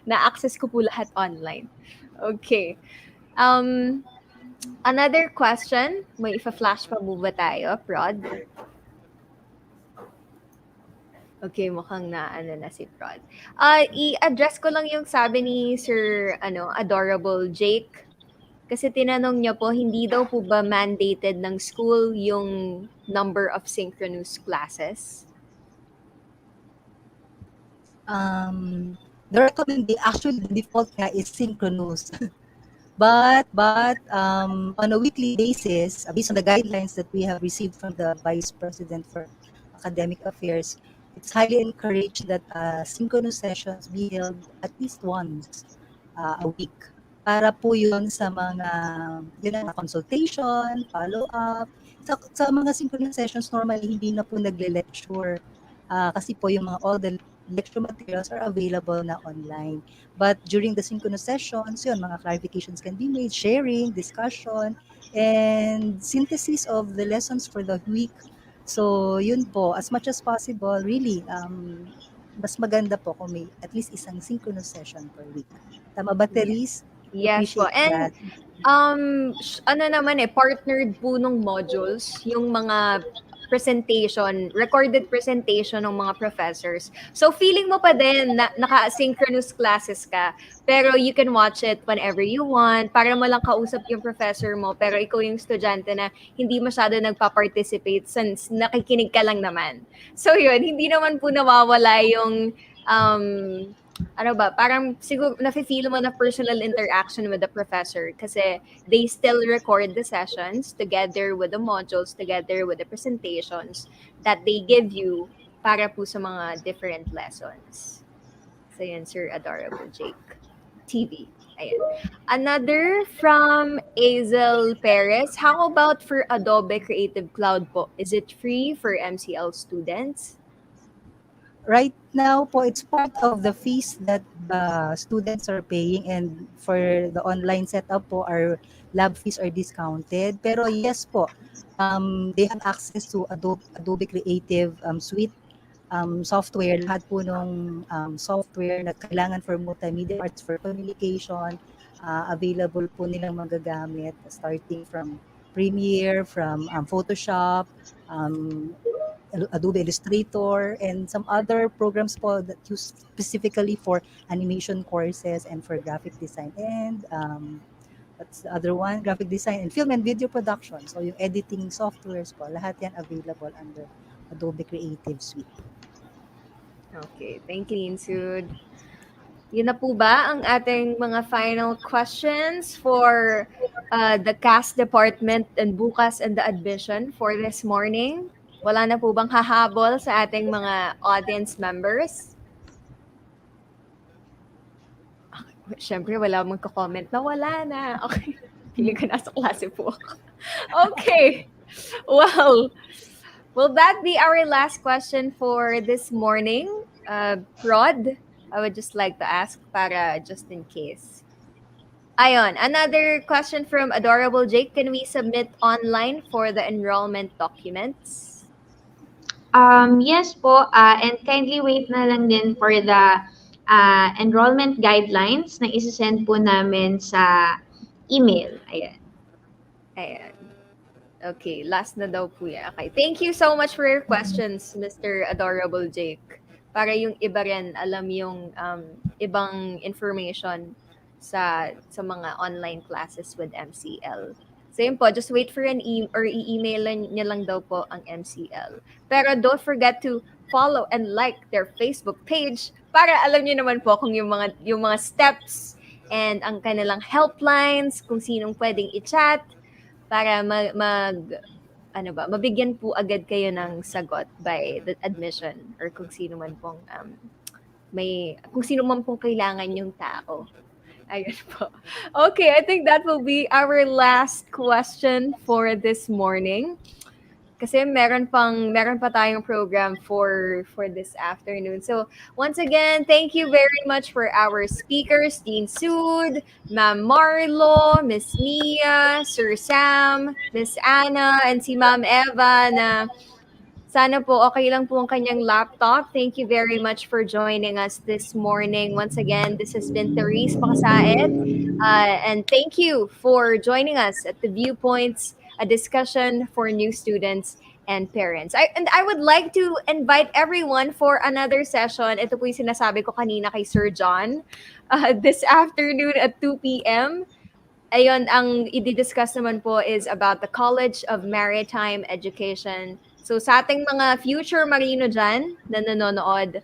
Na-access ko po lahat online. Okay. Another question. May ifa-flash pa mo ba tayo, Prod? Okay, mukhang na si Prod. I-address ko lang yung sabi ni Sir Adorable Jake. Kasi tinanong niya po, hindi daw po ba mandated ng school yung number of synchronous classes? The recommendation, actually, the default nga is synchronous. But on a weekly basis, based on the guidelines that we have received from the Vice President for Academic Affairs, it's highly encouraged that synchronous sessions be held at least once a week. Para po yun sa mga consultation, follow-up. Sa mga synchronous sessions, normally hindi na po nagle-lecture. Kasi po yung all the lecture materials are available na online. But during the synchronous sessions, yun, mga clarifications can be made, sharing, discussion, and synthesis of the lessons for the week. So, yun po, as much as possible, really, mas maganda po kung may at least isang synchronous session per week. Tama ba, Therese? Yes po. And partnered po nung modules, yung mga presentation, recorded presentation ng mga professors. So feeling mo pa din na naka-synchronous classes ka, pero you can watch it whenever you want, para mo lang kausap yung professor mo, pero ikaw yung estudyante na hindi masyado nagpa-participate since nakikinig ka lang naman. So yun, hindi naman po nawawala yung parang siguro nafe-feel mo na personal interaction with the professor kasi they still record the sessions together with the modules, together with the presentations that they give you para po sa mga different lessons. So yan, Sir Adorable Jake. TV. Ayan. Another from Azel Perez. How about for Adobe Creative Cloud po? Is it free for MCL students? Right now po, it's part of the fees that the students are paying, and for the online setup po, our lab fees are discounted. Pero yes po, they have access to Adobe Creative Suite software. Lahat po nung software na kailangan for multimedia arts, for communication, available po nilang magagamit starting from Premiere, from Photoshop, Adobe Illustrator, and some other programs po that use specifically for animation courses and for graphic design. And what's the other one? Graphic design and film and video production. So yung editing softwares po, lahat yan available under Adobe Creative Suite. Okay, thank you, Insud. Yun na po ba ang ating mga final questions for the CAS department and bukas and the admission for this morning? Wala na po bang hahabol sa ating mga audience members? Siyempre, wala magko-comment na wala na. Okay. Feeling ko nasa klase po ako. Okay. Well, will that be our last question for this morning? Rod, I would just like to ask para just in case. Ayon, another question from Adorable Jake. Can we submit online for the enrollment documents? Yes po, and kindly wait na lang din for the enrollment guidelines na isi-send po namin sa email. Ayan. Ayan. Okay, last na daw po yan. Okay, thank you so much for your questions, Mr. Adorable Jake. Para yung iba rin alam yung ibang information sa mga online classes with MCL. So yun po, just wait for an or i-email niya lang daw po ang MCL. Pero don't forget to follow and like their Facebook page para alam niyo naman po kung yung mga steps and ang kanilang helplines, kung sinong pwedeng i-chat para mabigyan po agad kayo ng sagot by the admission or kung sino man pong kung sino man pong kailangan yung tao. Ayun po. Okay, I think that will be our last question for this morning. Kasi meron pa tayong program for this afternoon. So, once again, thank you very much for our speakers, Dean Sood, Ma'am Marlo, Miss Nia, Sir Sam, Miss Anna, and si Ma'am Eva na sana po okay lang po ang kanyang laptop. Thank you very much for joining us this morning. Once again, this has been Therese Pacasaet. And thank you for joining us at the Viewpoints, a discussion for new students and parents. I would like to invite everyone for another session. Ito po yung sinasabi ko kanina kay Sir John. This afternoon at 2 p.m. Ayun, ang i-discuss naman po is about the College of Maritime Education. So sa ating mga future marino dyan na nanonood,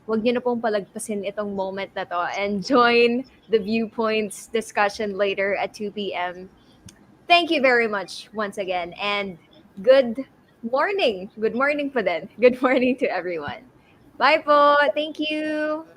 huwag niyo na pong palagpasin itong moment na to and join the Viewpoints discussion later at 2 p.m. Thank you very much once again and good morning. Good morning po din. Good morning to everyone. Bye po. Thank you.